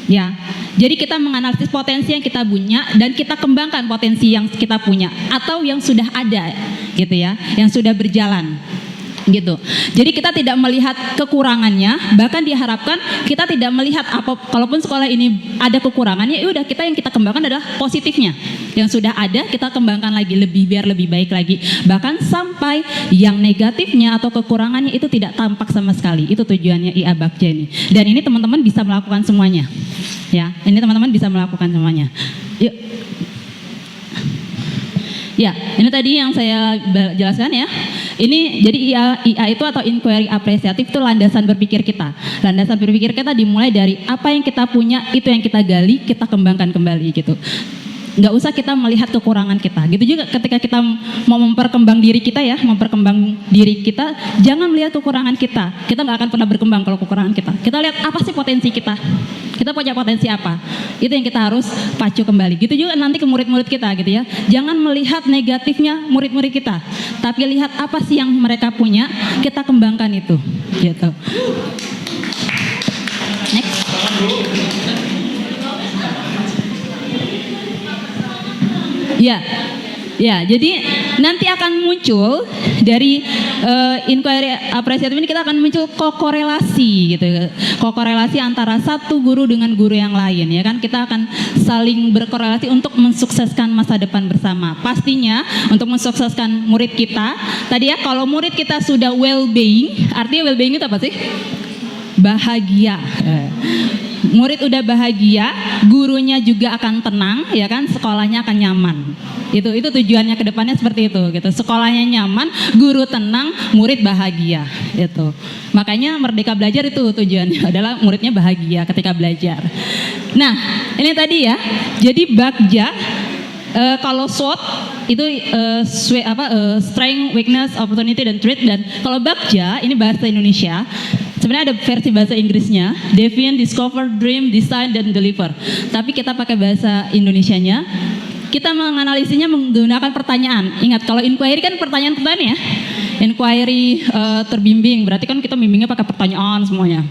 Ya. Jadi kita menganalisis potensi yang kita punya dan kita kembangkan potensi yang kita punya atau yang sudah ada. gitu ya, yang sudah berjalan. Gitu. Jadi kita tidak melihat kekurangannya, bahkan diharapkan kita tidak melihat apa, kalaupun sekolah ini ada kekurangannya, ya udah kita yang kita kembangkan adalah positifnya. Yang sudah ada kita kembangkan lagi biar lebih baik lagi. Bahkan sampai yang negatifnya atau kekurangannya itu tidak tampak sama sekali. Itu tujuannya IA Bagja ini. Dan ini teman-teman bisa melakukan semuanya. Ya, ini teman-teman bisa melakukan semuanya. Yuk. Ya, ini tadi yang saya jelaskan ya. Ini jadi IA itu atau inquiry apresiatif itu landasan berpikir kita. Landasan berpikir kita dimulai dari apa yang kita punya, itu yang kita gali, kita kembangkan kembali gitu. Nggak usah kita melihat kekurangan kita. Gitu juga ketika kita mau memperkembang diri kita ya, jangan melihat kekurangan kita. Kita nggak akan pernah berkembang kalau kekurangan kita. Kita lihat apa sih potensi kita. Kita punya potensi apa? Itu yang kita harus pacu kembali. Gitu juga nanti ke murid-murid kita gitu ya. Jangan melihat negatifnya murid-murid kita, tapi lihat apa sih yang mereka punya, kita kembangkan itu. Gitu. Next. Ya, jadi nanti akan muncul dari inquiry apresiatif ini, kita akan muncul kokorelasi gitu, kokorelasi antara satu guru dengan guru yang lain ya kan, kita akan saling berkorelasi untuk mensukseskan masa depan bersama. Pastinya untuk mensukseskan murid kita, tadi ya kalau murid kita sudah well-being, artinya well-being itu apa sih? Bahagia. Murid udah bahagia, gurunya juga akan tenang, ya kan, sekolahnya akan nyaman. Itu tujuannya ke depannya seperti itu gitu. Sekolahnya nyaman, guru tenang, murid bahagia. Itu. Makanya Merdeka Belajar itu tujuannya adalah muridnya bahagia ketika belajar. Nah, ini tadi ya. Jadi Bagja kalau SWOT itu strength, weakness, opportunity dan threat, dan kalau Bagja ini bahasa Indonesia. Sebenarnya ada versi bahasa Inggrisnya, define, discover, dream, design, dan deliver. Tapi kita pakai bahasa Indonesianya. Kita menganalisinya menggunakan pertanyaan. Ingat, kalau inquiry kan pertanyaan-pertanyaan ya. Inquiry terbimbing, berarti kan kita bimbingnya pakai pertanyaan semuanya.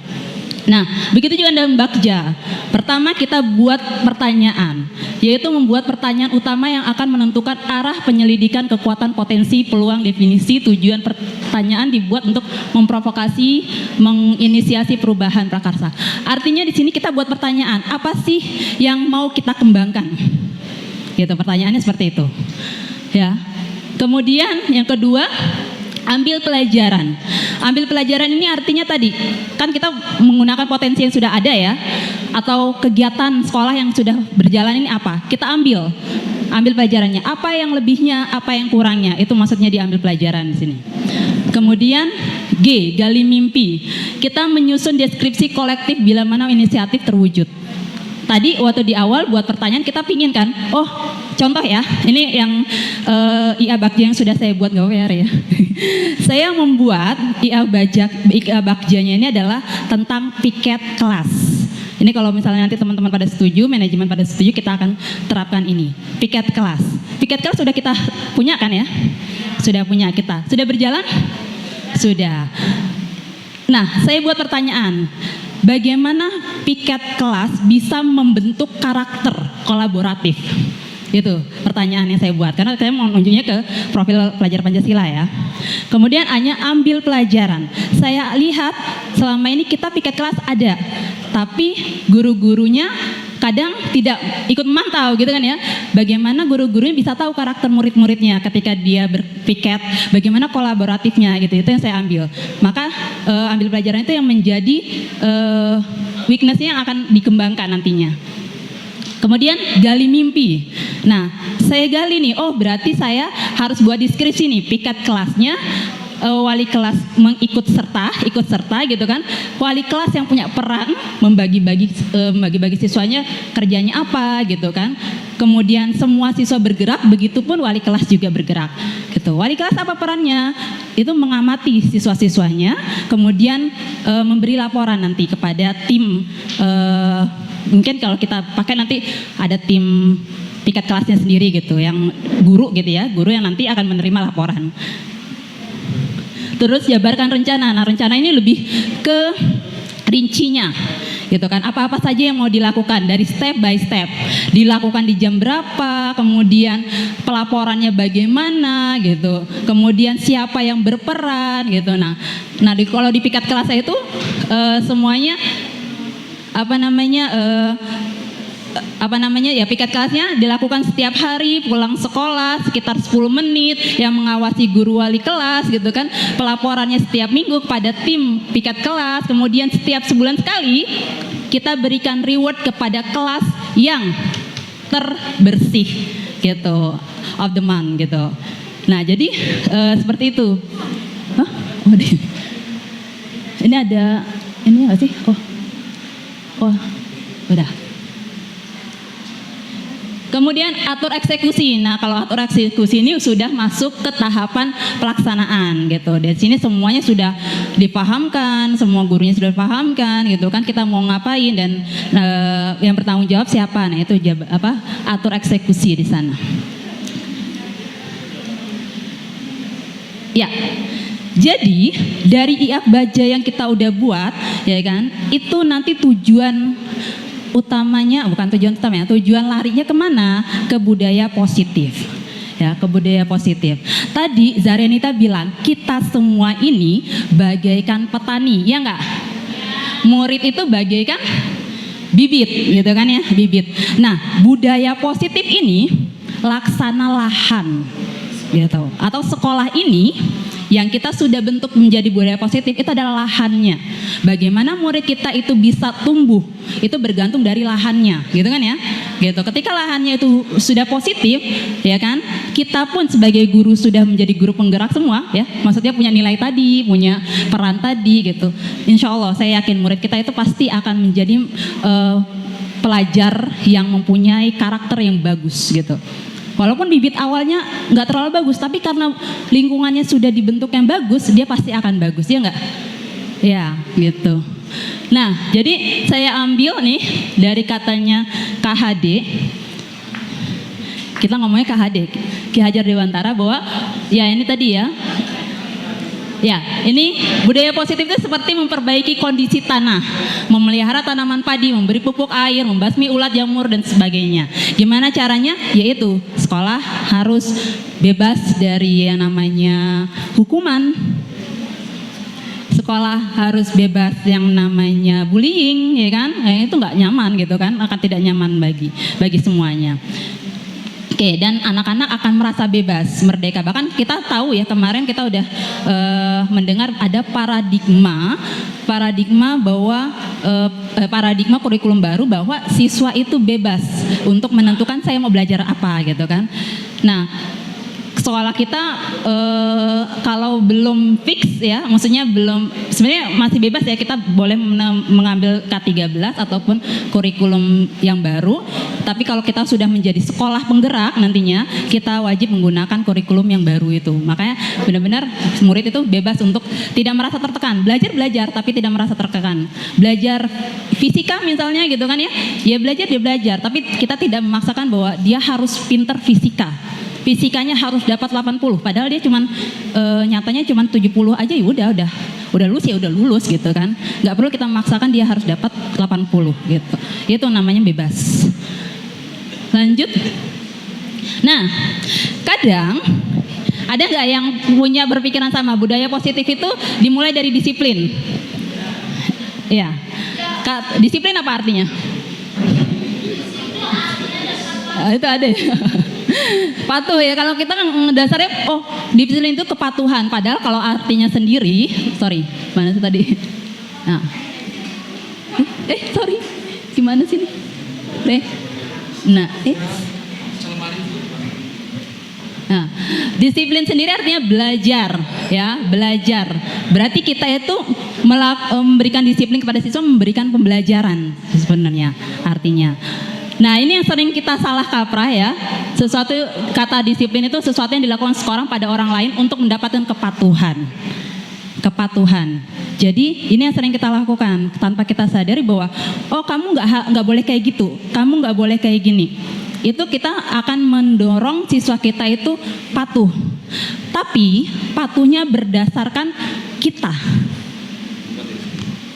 Nah, begitu juga dalam Bagja. Pertama kita buat pertanyaan, yaitu membuat pertanyaan utama yang akan menentukan arah penyelidikan kekuatan, potensi, peluang, definisi, tujuan. Pertanyaan dibuat untuk memprovokasi, menginisiasi perubahan prakarsa. Artinya di sini kita buat pertanyaan, apa sih yang mau kita kembangkan? Gitu, pertanyaannya seperti itu. Ya. Kemudian yang kedua, ambil pelajaran. Ambil pelajaran ini artinya tadi, kan kita menggunakan potensi yang sudah ada ya, atau kegiatan sekolah yang sudah berjalan ini apa? Kita ambil pelajarannya. Apa yang lebihnya, apa yang kurangnya? Itu maksudnya diambil pelajaran di sini. Kemudian G, gali mimpi. Kita menyusun deskripsi kolektif bila mana inisiatif terwujud. Tadi waktu di awal buat pertanyaan kita pingin kan, oh contoh ya, ini yang IA Bagja yang sudah saya buat GoWR ya. Saya membuat IA Bagjanya ini adalah tentang piket kelas. Ini kalau misalnya nanti teman-teman pada setuju, manajemen pada setuju, kita akan terapkan ini. Piket kelas. Piket kelas sudah kita punya kan ya? Sudah punya kita. Sudah berjalan? Sudah. Nah, saya buat pertanyaan. Bagaimana piket kelas bisa membentuk karakter kolaboratif? Itu pertanyaan yang saya buat, karena saya mau nunjuknya ke profil pelajar Pancasila ya. Kemudian hanya ambil pelajaran. Saya lihat selama ini kita piket kelas ada, tapi guru-gurunya kadang tidak ikut memantau gitu kan ya. Bagaimana guru-gurunya bisa tahu karakter murid-muridnya ketika dia berpiket, bagaimana kolaboratifnya gitu. Itu yang saya ambil. Maka ambil pelajaran itu yang menjadi weakness-nya yang akan dikembangkan nantinya. Kemudian gali mimpi. Nah, saya gali nih, oh berarti saya harus buat deskripsi nih, piket kelasnya, wali kelas ikut serta gitu kan. Wali kelas yang punya peran membagi-bagi siswanya kerjanya apa gitu kan. Kemudian semua siswa bergerak, begitupun wali kelas juga bergerak gitu. Wali kelas apa perannya? Itu mengamati siswa-siswanya, kemudian memberi laporan nanti kepada tim. Mungkin kalau kita pakai nanti ada tim piket kelasnya sendiri gitu, yang guru gitu ya, guru yang nanti akan menerima laporan. Terus jabarkan rencana. Nah, rencana ini lebih ke rincinya. gitu kan. Apa-apa saja yang mau dilakukan dari step by step, dilakukan di jam berapa, kemudian pelaporannya bagaimana gitu, kemudian siapa yang berperan gitu. Nah kalau di piket kelas saya itu semuanya ya piket kelasnya dilakukan setiap hari, pulang sekolah sekitar 10 menit, yang mengawasi guru wali kelas gitu kan, pelaporannya setiap minggu kepada tim piket kelas, kemudian setiap sebulan sekali kita berikan reward kepada kelas yang terbersih gitu, of the month gitu. Nah jadi seperti itu. Hah? Oh, ini ada ini nggak sih? Oh, udah. Kemudian atur eksekusi. Nah, kalau atur eksekusi ini sudah masuk ke tahapan pelaksanaan gitu. Di sini semuanya sudah dipahamkan, semua gurunya sudah dipahamkan gitu kan, kita mau ngapain dan yang bertanggung jawab siapa. Nah, itu atur eksekusi di sana. Ya. Jadi dari IAP Baja yang kita udah buat, ya kan, itu nanti tujuan utamanya, bukan tujuan utamanya, tujuan larinya kemana? Ke budaya positif. Ya, ke budaya positif. Tadi Zarenita bilang kita semua ini bagaikan petani, ya enggak? Murid itu bagaikan bibit, gitu kan ya, bibit. Nah, budaya positif ini laksana lahan, gitu. Atau sekolah ini yang kita sudah bentuk menjadi budaya positif itu adalah lahannya. Bagaimana murid kita itu bisa tumbuh, itu bergantung dari lahannya, gitu kan ya? Gitu. Ketika lahannya itu sudah positif, ya kan? Kita pun sebagai guru sudah menjadi guru penggerak semua, ya. Maksudnya punya nilai tadi, punya peran tadi, gitu. Insya Allah saya yakin murid kita itu pasti akan menjadi pelajar yang mempunyai karakter yang bagus, gitu. Walaupun bibit awalnya nggak terlalu bagus, tapi karena lingkungannya sudah dibentuk yang bagus, dia pasti akan bagus, ya nggak? Ya, gitu. Nah, jadi saya ambil nih dari katanya KHD. Kita ngomongnya KHD, Ki Hajar Dewantara, bahwa ya ini tadi ya. Ya, ini budaya positif itu seperti memperbaiki kondisi tanah, memelihara tanaman padi, memberi pupuk air, membasmi ulat jamur dan sebagainya. Gimana caranya? Yaitu sekolah harus bebas dari yang namanya hukuman. Sekolah harus bebas yang namanya bullying, ya kan? Itu nggak nyaman gitu kan? Akan tidak nyaman bagi semuanya. Oke, dan anak-anak akan merasa bebas, merdeka. Bahkan kita tahu ya, kemarin kita udah mendengar ada paradigma bahwa paradigma kurikulum baru bahwa siswa itu bebas untuk menentukan saya mau belajar apa gitu kan. Nah, sekolah kita kalau belum fix ya, maksudnya belum, sebenarnya masih bebas ya, kita boleh mengambil K13 ataupun kurikulum yang baru. Tapi kalau kita sudah menjadi sekolah penggerak nantinya, kita wajib menggunakan kurikulum yang baru itu. Makanya benar-benar murid itu bebas untuk tidak merasa tertekan. Belajar tapi tidak merasa tertekan. Belajar fisika misalnya gitu kan ya, ya belajar, tapi kita tidak memaksakan bahwa dia harus pinter fisika. Fisikanya harus dapat 80, padahal dia cuman nyatanya cuman 70 aja, ya udah lulus gitu kan. Nggak perlu kita memaksakan dia harus dapat 80 gitu. Itu namanya bebas. Lanjut. Nah, kadang ada nggak yang punya berpikiran sama budaya positif itu dimulai dari disiplin? Ya. Disiplin apa artinya? Itu ada. Patuh ya, kalau kita kan dasarnya disiplin itu kepatuhan, padahal kalau artinya sendiri, mana sih tadi? Nah. Gimana sih nih? Nah, Nah, disiplin sendiri artinya belajar, ya, belajar. Berarti kita itu memberikan disiplin kepada siswa, memberikan pembelajaran sebenarnya artinya. Nah, ini yang sering kita salah kaprah ya. Sesuatu, kata disiplin itu sesuatu yang dilakukan seorang pada orang lain untuk mendapatkan kepatuhan. Jadi ini yang sering kita lakukan tanpa kita sadari bahwa kamu nggak boleh kayak gitu, kamu nggak boleh kayak gini. Itu kita akan mendorong siswa kita itu patuh. Tapi patuhnya berdasarkan kita.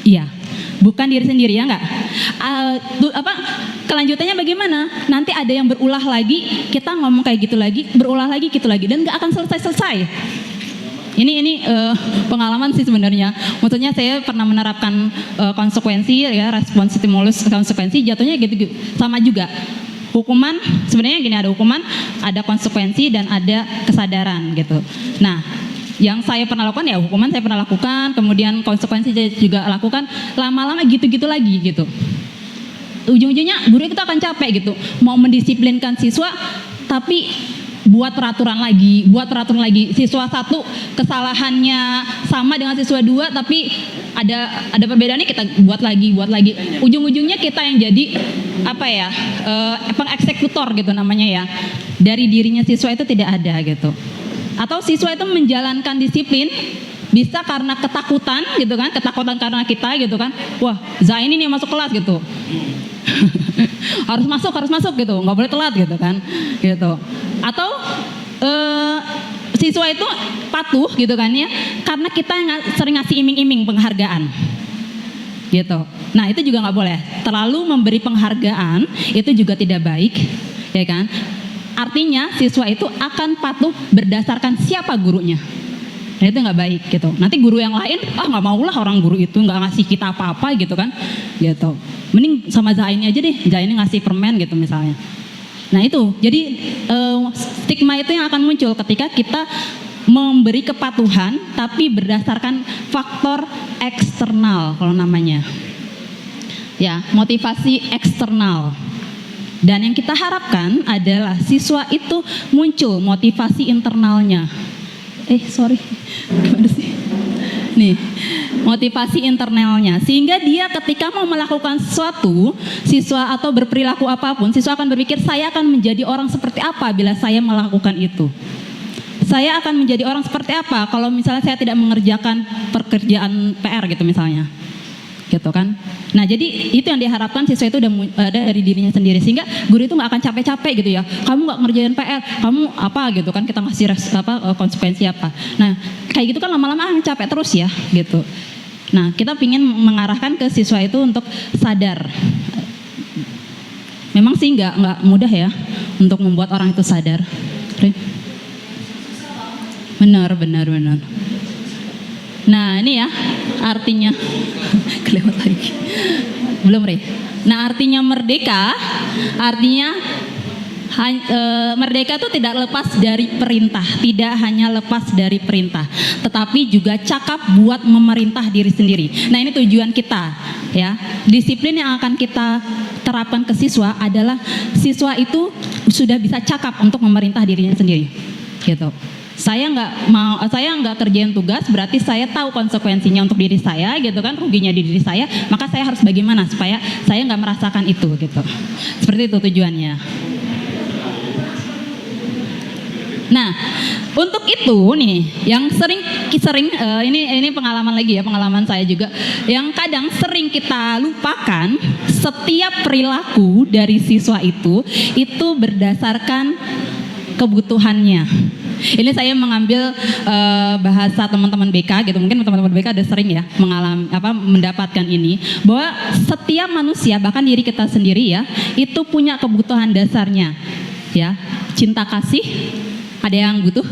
Iya, bukan diri sendiri, ya enggak? Kelanjutannya bagaimana? Nanti ada yang berulah lagi, kita ngomong kayak gitu lagi, berulah lagi gitu lagi, dan nggak akan selesai. Ini pengalaman sih sebenarnya. Maksudnya saya pernah menerapkan konsekuensi, ya, respon stimulus konsekuensi, jatuhnya gitu sama juga. Hukuman sebenarnya gini, ada hukuman, ada konsekuensi, dan ada kesadaran gitu. Nah, yang saya pernah lakukan ya hukuman saya pernah lakukan, kemudian konsekuensi saya juga lakukan, lama-lama gitu-gitu lagi gitu. Ujung-ujungnya guru kita akan capek gitu, mau mendisiplinkan siswa tapi buat peraturan lagi. Siswa satu kesalahannya sama dengan siswa dua, tapi ada perbedaannya, kita buat lagi. Ujung-ujungnya kita yang jadi pengeksekutor gitu namanya ya. Dari dirinya siswa itu tidak ada gitu. Atau siswa itu menjalankan disiplin bisa karena ketakutan gitu kan, ketakutan karena kita gitu kan. Wah, Zaini nih masuk kelas gitu. harus masuk gitu, nggak boleh telat gitu kan, gitu. Atau siswa itu patuh gitu kan ya, karena kita sering ngasih iming-iming penghargaan, gitu. Nah itu juga nggak boleh. Terlalu memberi penghargaan itu juga tidak baik, ya kan? Artinya siswa itu akan patuh berdasarkan siapa gurunya. Nah itu nggak baik gitu. Nanti guru yang lain, nggak maulah orang guru itu nggak ngasih kita apa-apa gitu kan, gitu. Mending sama Zaini aja deh, Zaini ngasih permen gitu misalnya. Nah itu, jadi stigma itu yang akan muncul ketika kita memberi kepatuhan tapi berdasarkan faktor eksternal kalau namanya. Ya, motivasi eksternal. Dan yang kita harapkan adalah siswa itu muncul motivasi internalnya. Gimana sih? Nih, motivasi internalnya, sehingga dia ketika mau melakukan sesuatu, siswa atau berperilaku apapun, siswa akan berpikir saya akan menjadi orang seperti apa bila saya melakukan itu. Saya akan menjadi orang seperti apa kalau misalnya saya tidak mengerjakan pekerjaan PR gitu misalnya. Gitu kan. Nah jadi itu yang diharapkan siswa itu udah ada dari dirinya sendiri, sehingga guru itu nggak akan capek-capek gitu ya, kamu nggak ngerjain PR, kamu apa gitu kan, kita ngasih konsekuensi apa. Nah kayak gitu kan lama-lama akan capek terus ya gitu. Nah kita ingin mengarahkan ke siswa itu untuk sadar. Memang sih nggak mudah ya untuk membuat orang itu sadar. Benar. Nah ini ya artinya kelewat lagi. Belum Re. Nah artinya merdeka, artinya merdeka itu tidak lepas dari perintah, tidak hanya lepas dari perintah, tetapi juga cakap buat memerintah diri sendiri. Nah ini tujuan kita ya. Disiplin yang akan kita terapkan ke siswa adalah siswa itu sudah bisa cakap untuk memerintah dirinya sendiri. Gitu. Saya nggak kerjain tugas, berarti saya tahu konsekuensinya untuk diri saya gitu kan, ruginya di diri saya, maka saya harus bagaimana supaya saya nggak merasakan itu gitu. Seperti itu tujuannya. Nah untuk itu nih yang sering ini pengalaman lagi ya, pengalaman saya juga, yang kadang sering kita lupakan, setiap perilaku dari siswa itu berdasarkan kebutuhannya. Ini saya mengambil bahasa teman-teman BK gitu. Mungkin teman-teman BK ada sering ya mendapatkan ini, bahwa setiap manusia, bahkan diri kita sendiri ya, itu punya kebutuhan dasarnya. Ya, cinta kasih. Ada yang butuh?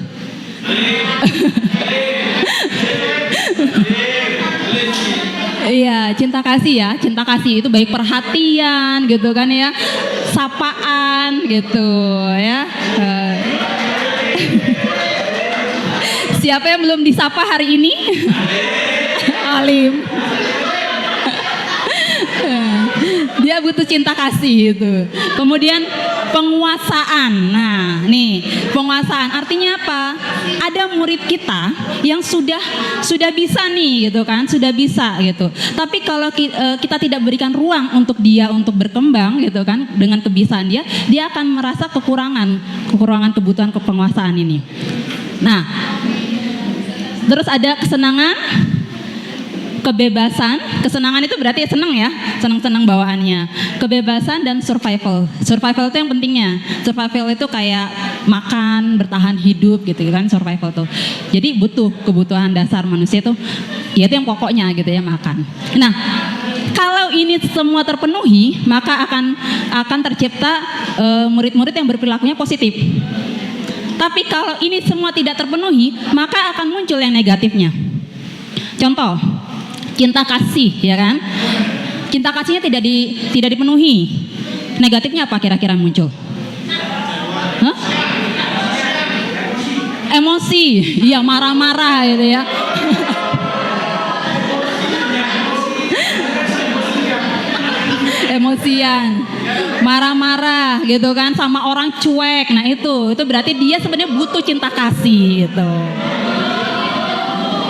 Iya, cinta kasih ya. Cinta kasih itu baik perhatian gitu kan ya, sapaan gitu ya. Siapa yang belum disapa hari ini? Alim. Dia butuh cinta kasih itu. Kemudian penguasaan. Nah, nih, penguasaan artinya apa? Ada murid kita yang sudah bisa nih gitu kan, sudah bisa gitu. Tapi kalau kita tidak berikan ruang untuk dia untuk berkembang gitu kan, dengan kebisaan dia akan merasa kekurangan kebutuhan kepenguasaan ini. Nah, terus ada kesenangan, kebebasan. Kesenangan itu berarti senang ya, senang bawaannya. Kebebasan dan survival. Survival itu yang pentingnya. Survival itu kayak makan, bertahan hidup gitu kan, survival tuh. Jadi butuh kebutuhan dasar manusia itu, ya itu yang pokoknya gitu ya, makan. Nah, Kalau ini semua terpenuhi, maka akan tercipta murid-murid yang berperilakunya positif. Tapi kalau ini semua tidak terpenuhi, maka akan muncul yang negatifnya. Contoh, cinta kasih, ya kan? Cinta kasihnya tidak dipenuhi. Negatifnya apa kira-kira muncul? Hah? Emosi, iya marah-marah gitu ya. Emosian, marah-marah gitu kan, sama orang cuek. Nah itu berarti dia sebenarnya butuh cinta kasih gitu.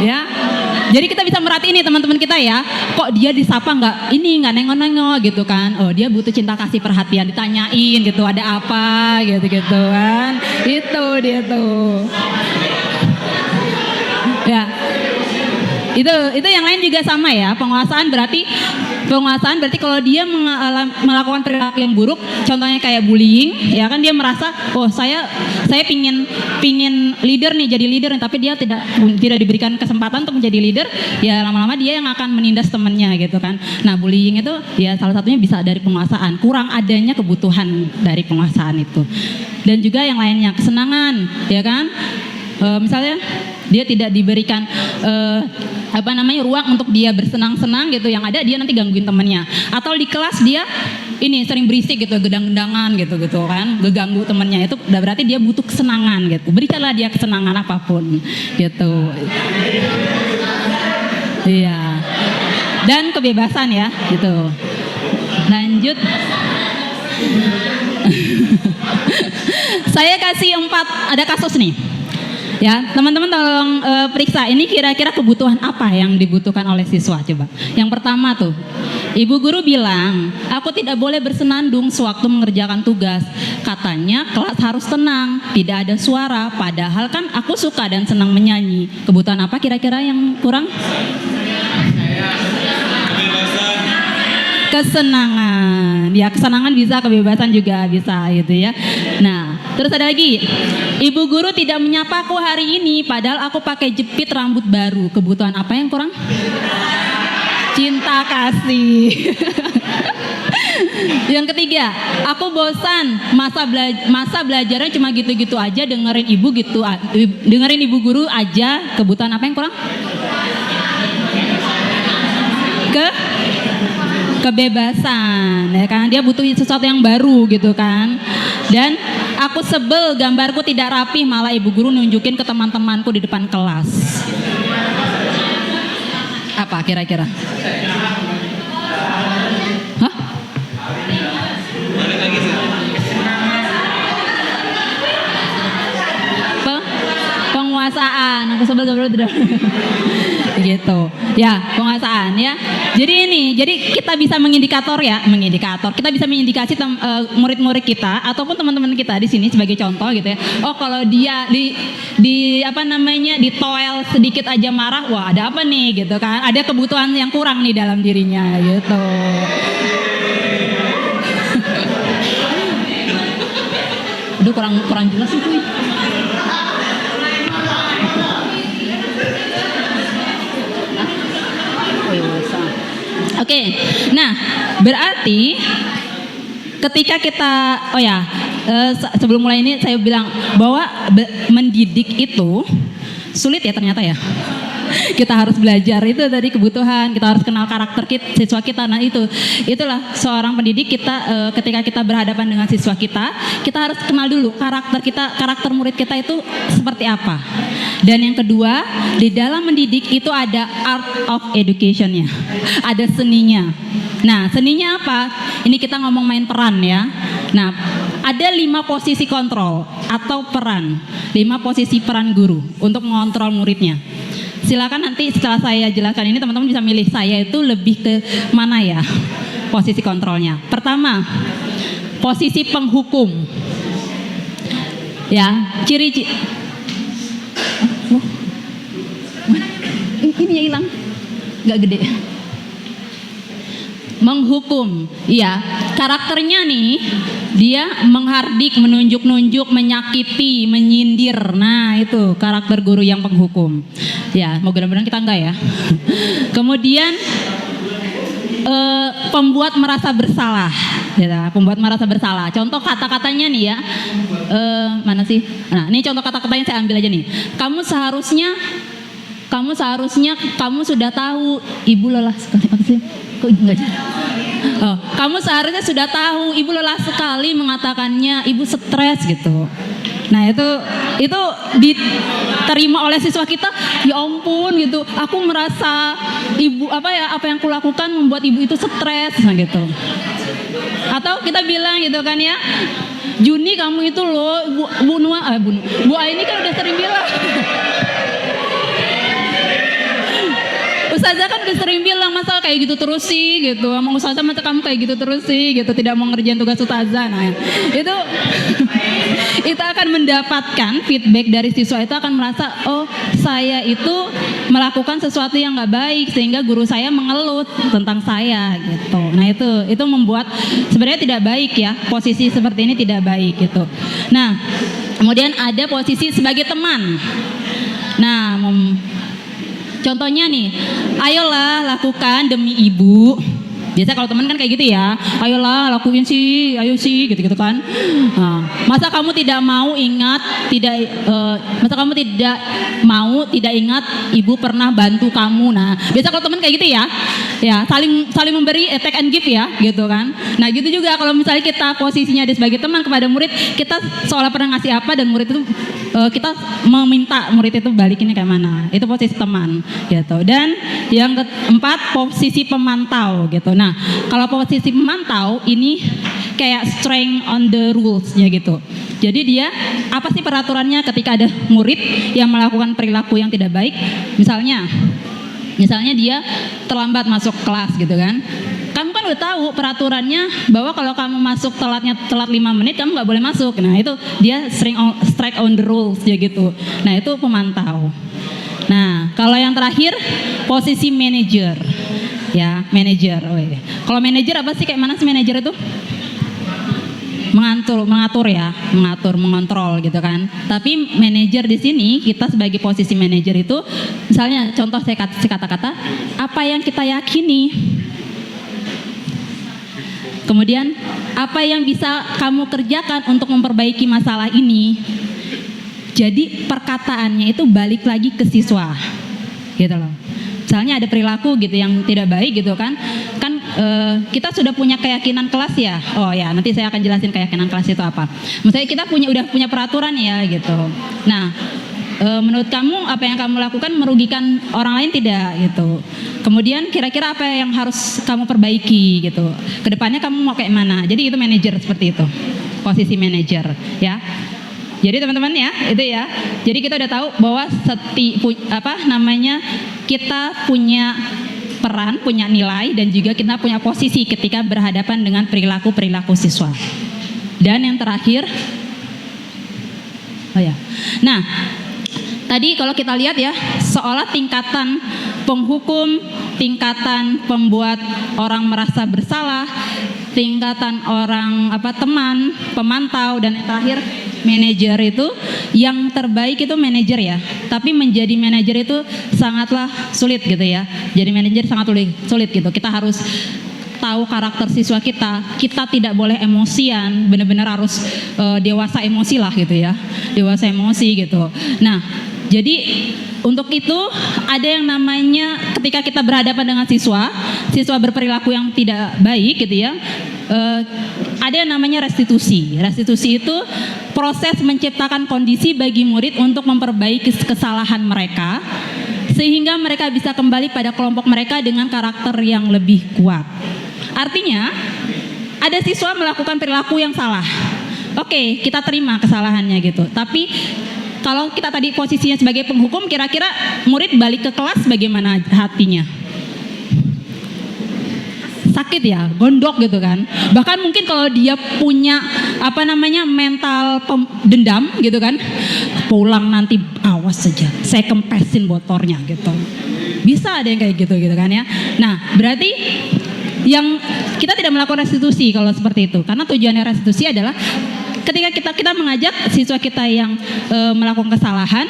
Ya. Jadi kita bisa merhatiin nih teman-teman kita ya, kok dia disapa nggak nengok-nengok gitu kan. Oh, dia butuh cinta kasih, perhatian, ditanyain gitu, ada apa gitu kan. Itu dia tuh. Ya. Itu yang lain juga sama ya. Penguasaan berarti kalau dia melakukan perilaku yang buruk, contohnya kayak bullying, ya kan, dia merasa, oh saya pingin leader nih, jadi leader nih, tapi dia tidak diberikan kesempatan untuk menjadi leader, ya lama-lama dia yang akan menindas temannya gitu kan. Nah, bullying itu ya salah satunya bisa dari penguasaan, kurang adanya kebutuhan dari penguasaan itu. Dan juga yang lainnya, kesenangan, ya kan. Misalnya dia tidak diberikan ruang untuk dia bersenang-senang gitu, yang ada dia nanti gangguin temennya, atau di kelas dia ini sering berisik gitu, gedang-gedangan gitu kan, ngeganggu temennya, itu udah berarti dia butuh kesenangan gitu. Berikanlah dia kesenangan apapun gitu. Iya. Dan kebebasan ya gitu. Lanjut. Saya kasih 4, ada kasus nih. Ya, teman-teman tolong periksa ini kira-kira kebutuhan apa yang dibutuhkan oleh siswa, coba. Yang pertama tuh, ibu guru bilang, aku tidak boleh bersenandung sewaktu mengerjakan tugas. Katanya kelas harus tenang, tidak ada suara, padahal kan aku suka dan senang menyanyi. Kebutuhan apa kira-kira yang kurang? Kesenangan. Ya, kesenangan bisa, kebebasan juga bisa gitu ya. Nah, terus ada lagi. Ibu guru tidak menyapaku hari ini padahal aku pakai jepit rambut baru. Kebutuhan apa yang kurang? Cinta kasih. Yang ketiga, aku bosan, masa belajarnya cuma gitu-gitu aja, dengerin ibu guru aja. Kebutuhan apa yang kurang? Kebebasan, ya kan, dia butuh sesuatu yang baru gitu kan. Dan aku sebel gambarku tidak rapi, malah ibu guru nunjukin ke teman-temanku di depan kelas. Apa kira-kira? Hah? Penguasaan, aku sebel gambar tidak gitu ya, penguasaan ya. Jadi kita bisa kita bisa mengindikasi murid-murid kita ataupun teman-teman kita di sini sebagai contoh gitu ya. Oh, kalau dia ditoel sedikit aja marah, wah ada apa nih gitu kan, ada kebutuhan yang kurang nih dalam dirinya gitu. Aduh, kurang jelas itu. Oke, nah berarti ketika kita, sebelum mulai ini saya bilang bahwa mendidik itu sulit ya ternyata ya. Kita harus belajar itu dari kebutuhan, kita harus kenal karakter siswa kita. Nah itulah seorang pendidik kita, ketika kita berhadapan dengan siswa kita harus kenal dulu karakter murid kita itu seperti apa. Dan yang kedua, di dalam mendidik itu ada art of education-nya, ada seninya. Nah, seninya apa? Ini kita ngomong main peran ya. Nah, ada 5 posisi kontrol atau peran, 5 posisi peran guru untuk mengontrol muridnya. Silakan nanti setelah saya jelaskan ini teman-teman bisa milih saya itu lebih ke mana ya posisi kontrolnya. Pertama, posisi penghukum. Ya, ciri-ciri. Ini yang hilang, nggak gede. Menghukum, iya. Karakternya nih, dia menghardik, menunjuk-nunjuk, menyakiti, menyindir. Nah itu karakter guru yang penghukum. Ya, mudah-mudahan kita enggak ya. Kemudian pembuat merasa bersalah, ya, pembuat merasa bersalah. Contoh kata-katanya nih ya, mana sih? Nah, ini contoh kata-katanya saya ambil aja nih. Kamu seharusnya kamu sudah tahu ibu lelah sekali. Apa sih? Kok enggak? Oh, kamu seharusnya sudah tahu ibu lelah sekali mengatakannya, ibu stres gitu. Nah itu diterima oleh siswa kita, ya ampun gitu. Aku merasa ibu apa yang kulakukan membuat ibu itu stres, nah gitu. Atau kita bilang gitu kan ya, Juni kamu itu loh Bu Aini kan udah sering bilang. Ustazah kan udah sering bilang, masa kayak gitu terus sih gitu. Emang Ustazah masa kamu kayak gitu terus sih gitu, tidak mau ngerjain tugas Ustazah. Nah itu akan mendapatkan feedback dari siswa, itu akan merasa, oh saya itu melakukan sesuatu yang gak baik sehingga guru saya mengeluh tentang saya gitu. Nah itu membuat sebenarnya tidak baik ya, posisi seperti ini tidak baik gitu. Nah kemudian ada posisi sebagai teman. Nah contohnya nih, ayolah lakukan demi ibu. Biasa kalau teman kan kayak gitu ya, ayolah lakuin sih, ayo sih, gitu-gitu kan. Nah, masa kamu tidak mau tidak ingat ibu pernah bantu kamu. Nah, biasa kalau teman kayak gitu ya saling memberi, take and give ya, gitu kan. Nah, gitu juga kalau misalnya kita posisinya ada sebagai teman kepada murid, kita seolah pernah ngasih apa dan murid itu kita meminta murid itu balikinnya kayak mana. Itu posisi teman, gitu. Dan yang keempat, posisi pemantau, gitu. Nah, kalau posisi pemantau ini kayak strength on the rules-nya gitu. Jadi dia apa sih peraturannya ketika ada murid yang melakukan perilaku yang tidak baik? Misalnya dia terlambat masuk kelas gitu kan. Kamu kan udah tahu peraturannya bahwa kalau kamu masuk telat 5 menit kamu nggak boleh masuk. Nah itu dia strike on the rules ya gitu. Nah itu pemantau. Nah kalau yang terakhir posisi manajer. Ya, manajer. Oh, iya. Kalau manajer apa sih, kayak mana sih manajer itu? Mengatur ya, mengontrol gitu kan. Tapi manajer di sini kita sebagai posisi manajer itu, misalnya contoh saya kasih kata-kata, apa yang kita yakini. Kemudian apa yang bisa kamu kerjakan untuk memperbaiki masalah ini. Jadi perkataannya itu balik lagi ke siswa, gitu loh. Misalnya ada perilaku gitu yang tidak baik gitu kan kita sudah punya keyakinan kelas ya. Oh ya, nanti saya akan jelasin keyakinan kelas itu apa. Misalnya kita udah punya peraturan ya gitu. Nah menurut kamu apa yang kamu lakukan merugikan orang lain tidak gitu. Kemudian kira-kira apa yang harus kamu perbaiki gitu. Kedepannya kamu mau kayak mana. Jadi itu manajer seperti itu, posisi manajer ya. Jadi teman-teman ya, itu ya. Jadi kita udah tahu bahwa kita punya peran, punya nilai, dan juga kita punya posisi ketika berhadapan dengan perilaku siswa. Dan yang terakhir, nah tadi kalau kita lihat ya, seolah tingkatan penghukum, tingkatan pembuat orang merasa bersalah, tingkatan orang teman, pemantau, dan yang terakhir manajer itu yang terbaik itu manajer ya. Tapi menjadi manajer itu sangatlah sulit gitu ya. Jadi manajer sangat sulit gitu. Kita harus tahu karakter siswa kita. Kita tidak boleh emosian, benar-benar harus dewasa emosi lah gitu ya. Dewasa emosi gitu. Nah, jadi untuk itu ada yang namanya ketika kita berhadapan dengan siswa berperilaku yang tidak baik gitu ya. Ada yang namanya restitusi. Restitusi itu proses menciptakan kondisi bagi murid untuk memperbaiki kesalahan mereka sehingga mereka bisa kembali pada kelompok mereka dengan karakter yang lebih kuat. Artinya ada siswa melakukan perilaku yang salah. Oke, kita terima kesalahannya gitu. Tapi kalau kita tadi posisinya sebagai penghukum, kira-kira murid balik ke kelas bagaimana hatinya? Sakit ya, gondok gitu kan. Bahkan mungkin kalau dia punya mental dendam gitu kan, pulang nanti awas saja, saya kempesin botolnya gitu. Bisa ada yang kayak gitu kan ya. Nah berarti yang kita tidak melakukan restitusi kalau seperti itu, karena tujuannya restitusi adalah ketika kita mengajak siswa kita yang melakukan kesalahan,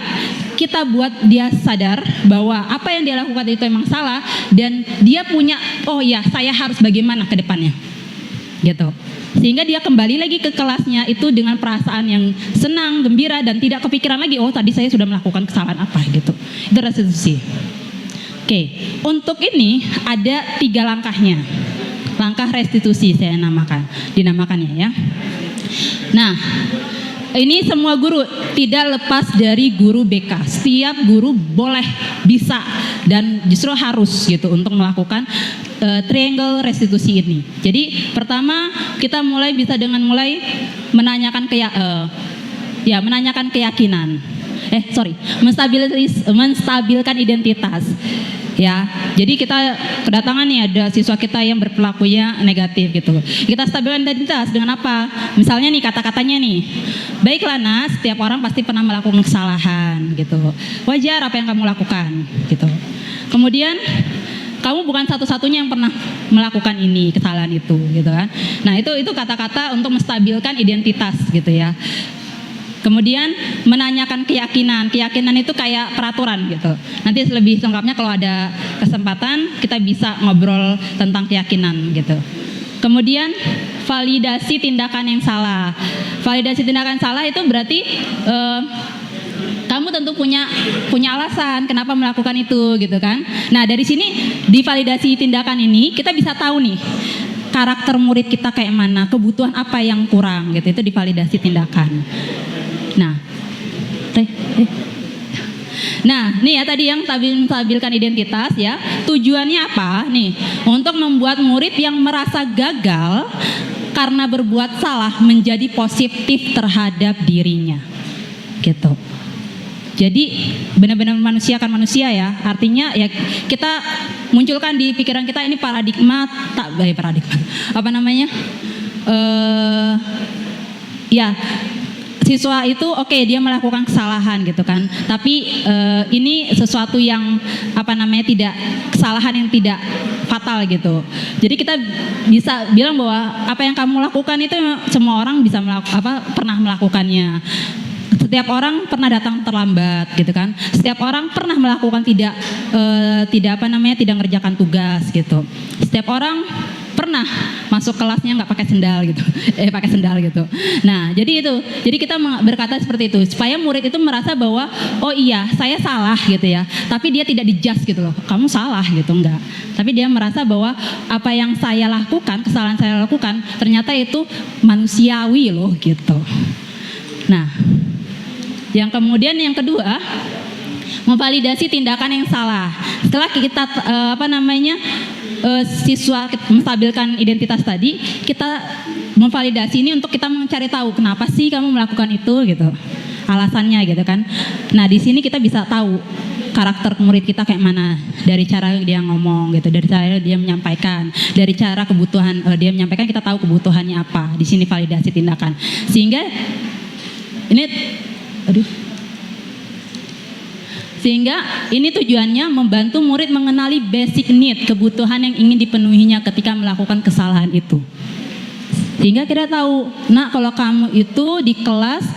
kita buat dia sadar bahwa apa yang dia lakukan itu emang salah dan dia punya, oh ya saya harus bagaimana ke depannya gitu. Sehingga dia kembali lagi ke kelasnya itu dengan perasaan yang senang, gembira dan tidak kepikiran lagi, oh tadi saya sudah melakukan kesalahan apa gitu. Itu restitusi. Oke, untuk ini ada 3 langkahnya. Langkah restitusi saya dinamakannya ya. Nah, ini semua guru tidak lepas dari guru BK. Setiap guru boleh, bisa dan justru harus gitu untuk melakukan triangle restitusi ini. Jadi pertama kita bisa dengan menanyakan menanyakan keyakinan. Menstabilkan identitas. Ya, jadi kita kedatangan nih ada siswa kita yang berperilakunya negatif gitu. Kita stabilkan identitas dengan apa? Misalnya nih kata-katanya nih, baiklah Nas, setiap orang pasti pernah melakukan kesalahan gitu. Wajar apa yang kamu lakukan gitu. Kemudian kamu bukan satu-satunya yang pernah melakukan ini kesalahan itu gitu kan. Nah itu kata-kata untuk menstabilkan identitas gitu ya. Kemudian menanyakan keyakinan itu kayak peraturan gitu. Nanti lebih lengkapnya kalau ada kesempatan kita bisa ngobrol tentang keyakinan gitu. Kemudian validasi tindakan yang salah. Validasi tindakan salah itu berarti kamu tentu punya alasan kenapa melakukan itu gitu kan. Nah dari sini di validasi tindakan ini kita bisa tahu nih karakter murid kita kayak mana, kebutuhan apa yang kurang gitu. Itu di validasi tindakan. Nah, nih ya tadi yang menstabilkan identitas ya. Tujuannya apa? Nih, untuk membuat murid yang merasa gagal karena berbuat salah menjadi positif terhadap dirinya. Gitu. Jadi benar-benar manusia kan manusia ya. Artinya ya kita munculkan di pikiran kita ini paradigma. Apa namanya? Siswa itu oke, dia melakukan kesalahan gitu kan, tapi ini sesuatu yang tidak kesalahan yang tidak fatal gitu. Jadi kita bisa bilang bahwa apa yang kamu lakukan itu semua orang bisa pernah melakukannya. Setiap orang pernah datang terlambat gitu kan. Setiap orang pernah melakukan tidak ngerjakan tugas gitu. Setiap orang pernah masuk kelasnya nggak pakai sendal gitu, pakai sendal gitu. Nah, jadi kita berkata seperti itu supaya murid itu merasa bahwa oh iya saya salah gitu ya, tapi dia tidak dijudge gitu loh, kamu salah gitu enggak. Tapi dia merasa bahwa apa yang saya lakukan, kesalahan saya lakukan ternyata itu manusiawi loh gitu. Nah, yang kedua memvalidasi tindakan yang salah. Setelah kita siswa menstabilkan identitas tadi, kita memvalidasi ini untuk kita mencari tahu kenapa sih kamu melakukan itu gitu, alasannya gitu kan. Nah di sini kita bisa tahu karakter murid kita kayak mana dari cara dia ngomong gitu, dari cara dia menyampaikan, dari cara kebutuhan dia menyampaikan, kita tahu kebutuhannya apa. Di sini validasi tindakan, sehingga ini tujuannya membantu murid mengenali basic need, kebutuhan yang ingin dipenuhinya ketika melakukan kesalahan itu. Sehingga kita tahu, nah kalau kamu itu di kelas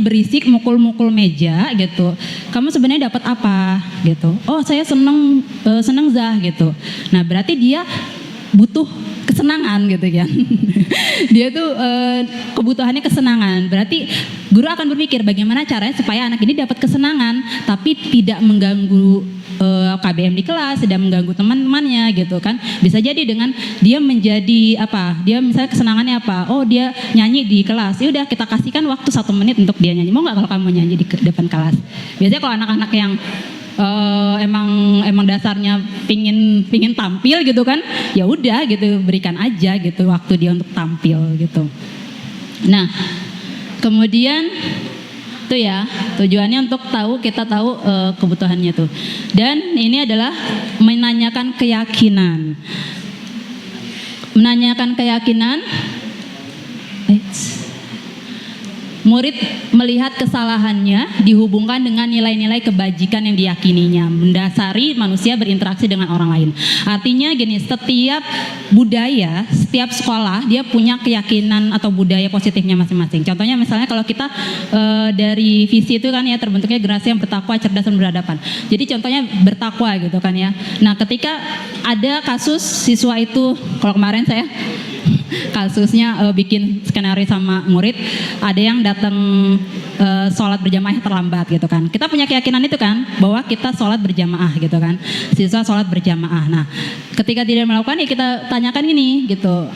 berisik, mukul-mukul meja gitu, kamu sebenarnya dapat apa gitu. Oh saya seneng Zah gitu. Nah berarti dia butuh kesenangan gitu kan. Dia tuh kebutuhannya kesenangan. Berarti guru akan berpikir bagaimana caranya supaya anak ini dapat kesenangan tapi tidak mengganggu KBM di kelas, tidak mengganggu teman-temannya gitu kan. Bisa jadi dengan dia menjadi dia misalnya kesenangannya apa? Oh dia nyanyi di kelas. Ya udah kita kasihkan waktu 1 menit untuk dia nyanyi. Mau nggak kalau kamu nyanyi di depan kelas? Biasanya kalau anak-anak yang emang dasarnya pingin tampil gitu kan, ya udah gitu berikan aja gitu waktu dia untuk tampil gitu. Nah kemudian tuh ya tujuannya untuk kita tahu kebutuhannya tuh. Dan ini adalah menanyakan keyakinan. murid melihat kesalahannya dihubungkan dengan nilai-nilai kebajikan yang diyakininya, mendasari manusia berinteraksi dengan orang lain. Artinya gini, setiap budaya, setiap sekolah dia punya keyakinan atau budaya positifnya masing-masing. Contohnya misalnya kalau kita dari visi itu kan ya terbentuknya generasi yang bertakwa, cerdas dan berhadapan. Jadi contohnya bertakwa gitu kan ya. Nah, ketika ada kasus siswa itu, kalau kemarin saya kasusnya bikin skenario sama murid, ada yang datang sholat berjamaah terlambat gitu kan. Kita punya keyakinan itu kan, bahwa kita sholat berjamaah gitu kan, siswa sholat berjamaah. Nah, ketika tidak melakukan ya kita tanyakan gini gitu,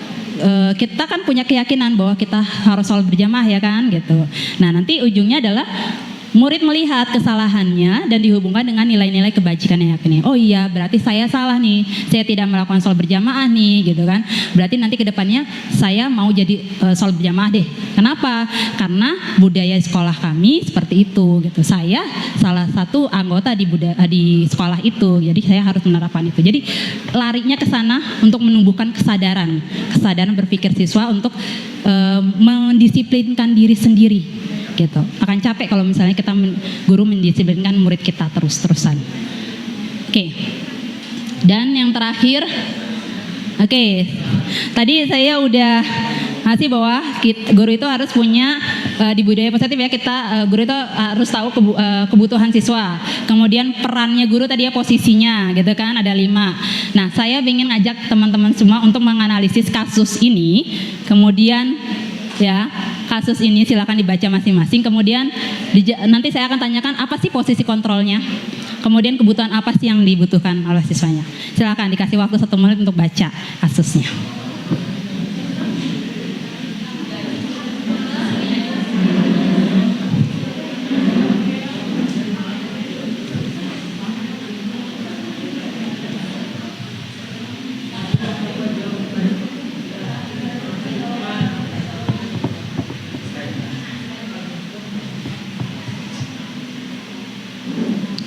kita kan punya keyakinan bahwa kita harus sholat berjamaah ya kan gitu. Nah, nanti ujungnya adalah murid melihat kesalahannya dan dihubungkan dengan nilai-nilai kebajikan yang yakini. Oh iya, berarti saya salah nih. Saya tidak melakukan sholat berjamaah nih, gitu kan. Berarti nanti ke depannya saya mau jadi sholat berjamaah deh. Kenapa? Karena budaya sekolah kami seperti itu, gitu. Saya salah satu anggota di sekolah itu, jadi saya harus menerapkan itu. Jadi larinya ke sana untuk menumbuhkan kesadaran berpikir siswa untuk mendisiplinkan diri sendiri. Gitu. Akan capek kalau misalnya kita guru mendisiplinkan murid kita terus-terusan. Oke. Dan yang terakhir, tadi saya udah ngasih bahwa guru itu harus punya di budaya positif ya, guru itu harus tahu kebutuhan siswa. Kemudian perannya guru tadi ya, posisinya gitu kan, ada 5. Nah, saya ingin ngajak teman-teman semua untuk menganalisis kasus ini. Kemudian ya, kasus ini silakan dibaca masing-masing. Kemudian nanti saya akan tanyakan apa sih posisi kontrolnya. Kemudian kebutuhan apa sih yang dibutuhkan oleh siswanya. Silakan dikasih waktu 1 menit untuk baca kasusnya.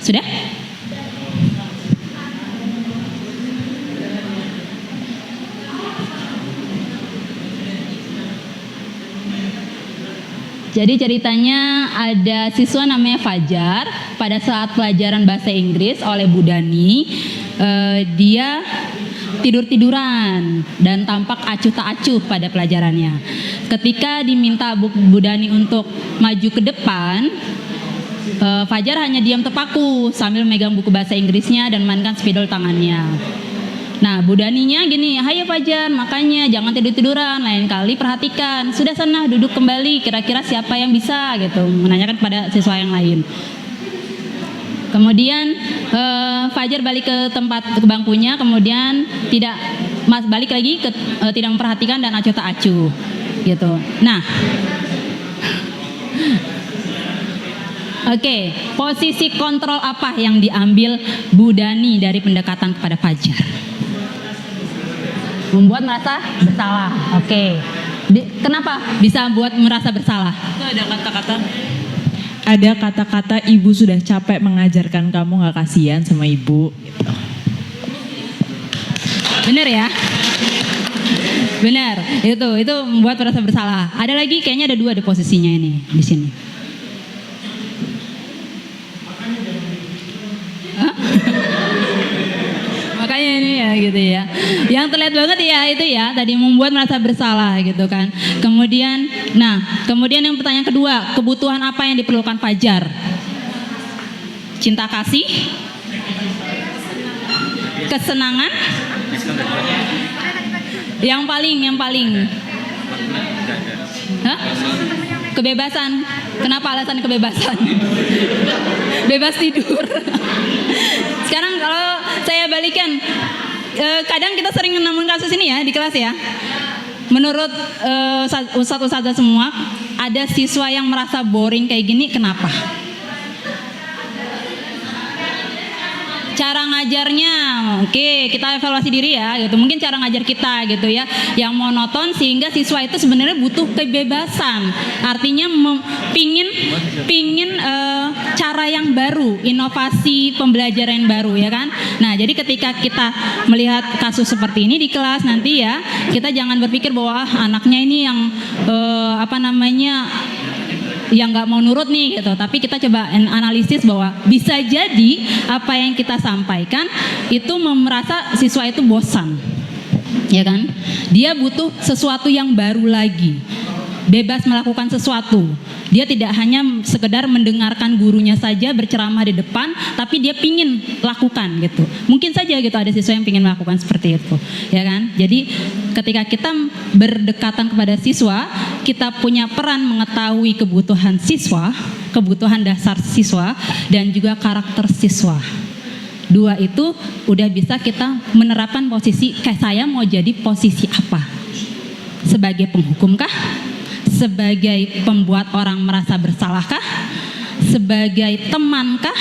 Sudah? Jadi ceritanya ada siswa namanya Fajar. Pada saat pelajaran bahasa Inggris oleh Bu Dani, dia tidur-tiduran dan tampak acuh tak acuh pada pelajarannya. Ketika diminta Bu Dani untuk maju ke depan, Fajar hanya diam terpaku sambil megang buku bahasa Inggrisnya dan mainkan spidol tangannya. Nah, Bu Daninya gini, "Hayo Fajar, makanya jangan tidur-tiduran, lain kali perhatikan. Sudah sana duduk kembali, kira-kira siapa yang bisa?" gitu, menanyakan pada siswa yang lain. Kemudian Fajar balik ke bangkunya, kemudian balik lagi tidak memperhatikan dan acuh tak acuh gitu. Nah, posisi kontrol apa yang diambil Bu Dani dari pendekatan kepada Fajar? Membuat merasa bersalah. Kenapa bisa buat merasa bersalah? Itu ada kata-kata ibu sudah capek mengajarkan kamu, nggak kasihan sama ibu. Gitu. Bener ya? Bener. Itu membuat merasa bersalah. Ada lagi, kayaknya ada 2 di posisinya ini di sini. Makanya ini ya gitu ya. Yang terlihat banget ya itu ya, tadi membuat merasa bersalah gitu kan. Kemudian yang pertanyaan kedua, kebutuhan apa yang diperlukan Fajar? Cinta kasih? Kesenangan? Yang paling. Hah? Kebebasan. Kenapa alasan kebebasan? Bebas tidur. Sekarang kalau saya balikan, kadang kita sering menemukan kasus ini ya di kelas ya. Menurut ustadz-ustadzah semua, ada siswa yang merasa boring kayak gini, kenapa? Cara ngajarnya, kita evaluasi diri ya, gitu. Mungkin cara ngajar kita, gitu ya, yang monoton sehingga siswa itu sebenarnya butuh kebebasan. Artinya pingin cara yang baru, inovasi pembelajaran yang baru, ya kan? Nah, jadi ketika kita melihat kasus seperti ini di kelas nanti ya, kita jangan berpikir bahwa anaknya ini yang yang nggak mau nurut nih gitu. Tapi kita coba analisis bahwa bisa jadi apa yang kita sampaikan itu merasa siswa itu bosan, ya kan? Dia butuh sesuatu yang baru lagi, bebas melakukan sesuatu. Dia tidak hanya sekedar mendengarkan gurunya saja berceramah di depan, tapi dia pingin lakukan gitu. Mungkin saja gitu ada siswa yang pingin melakukan seperti itu, ya kan? Jadi ketika kita berdekatan kepada siswa, kita punya peran mengetahui kebutuhan siswa, kebutuhan dasar siswa, dan juga karakter siswa. Dua itu udah bisa kita menerapkan posisi, kayak saya mau jadi posisi apa? Sebagai penghukum kah? Sebagai pembuat orang merasa bersalahkah? Sebagai temankah?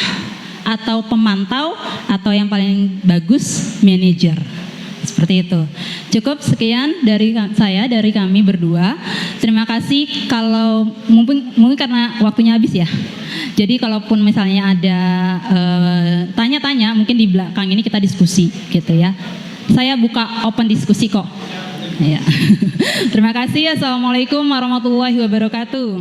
Atau pemantau? Atau yang paling bagus, manajer? Seperti itu. Cukup sekian dari saya, dari kami berdua. Terima kasih. Kalau mungkin karena waktunya habis ya. Jadi kalaupun misalnya ada tanya-tanya, mungkin di belakang ini kita diskusi gitu ya. Saya buka open diskusi kok. Ya. Terima kasih. Assalamualaikum warahmatullahi wabarakatuh.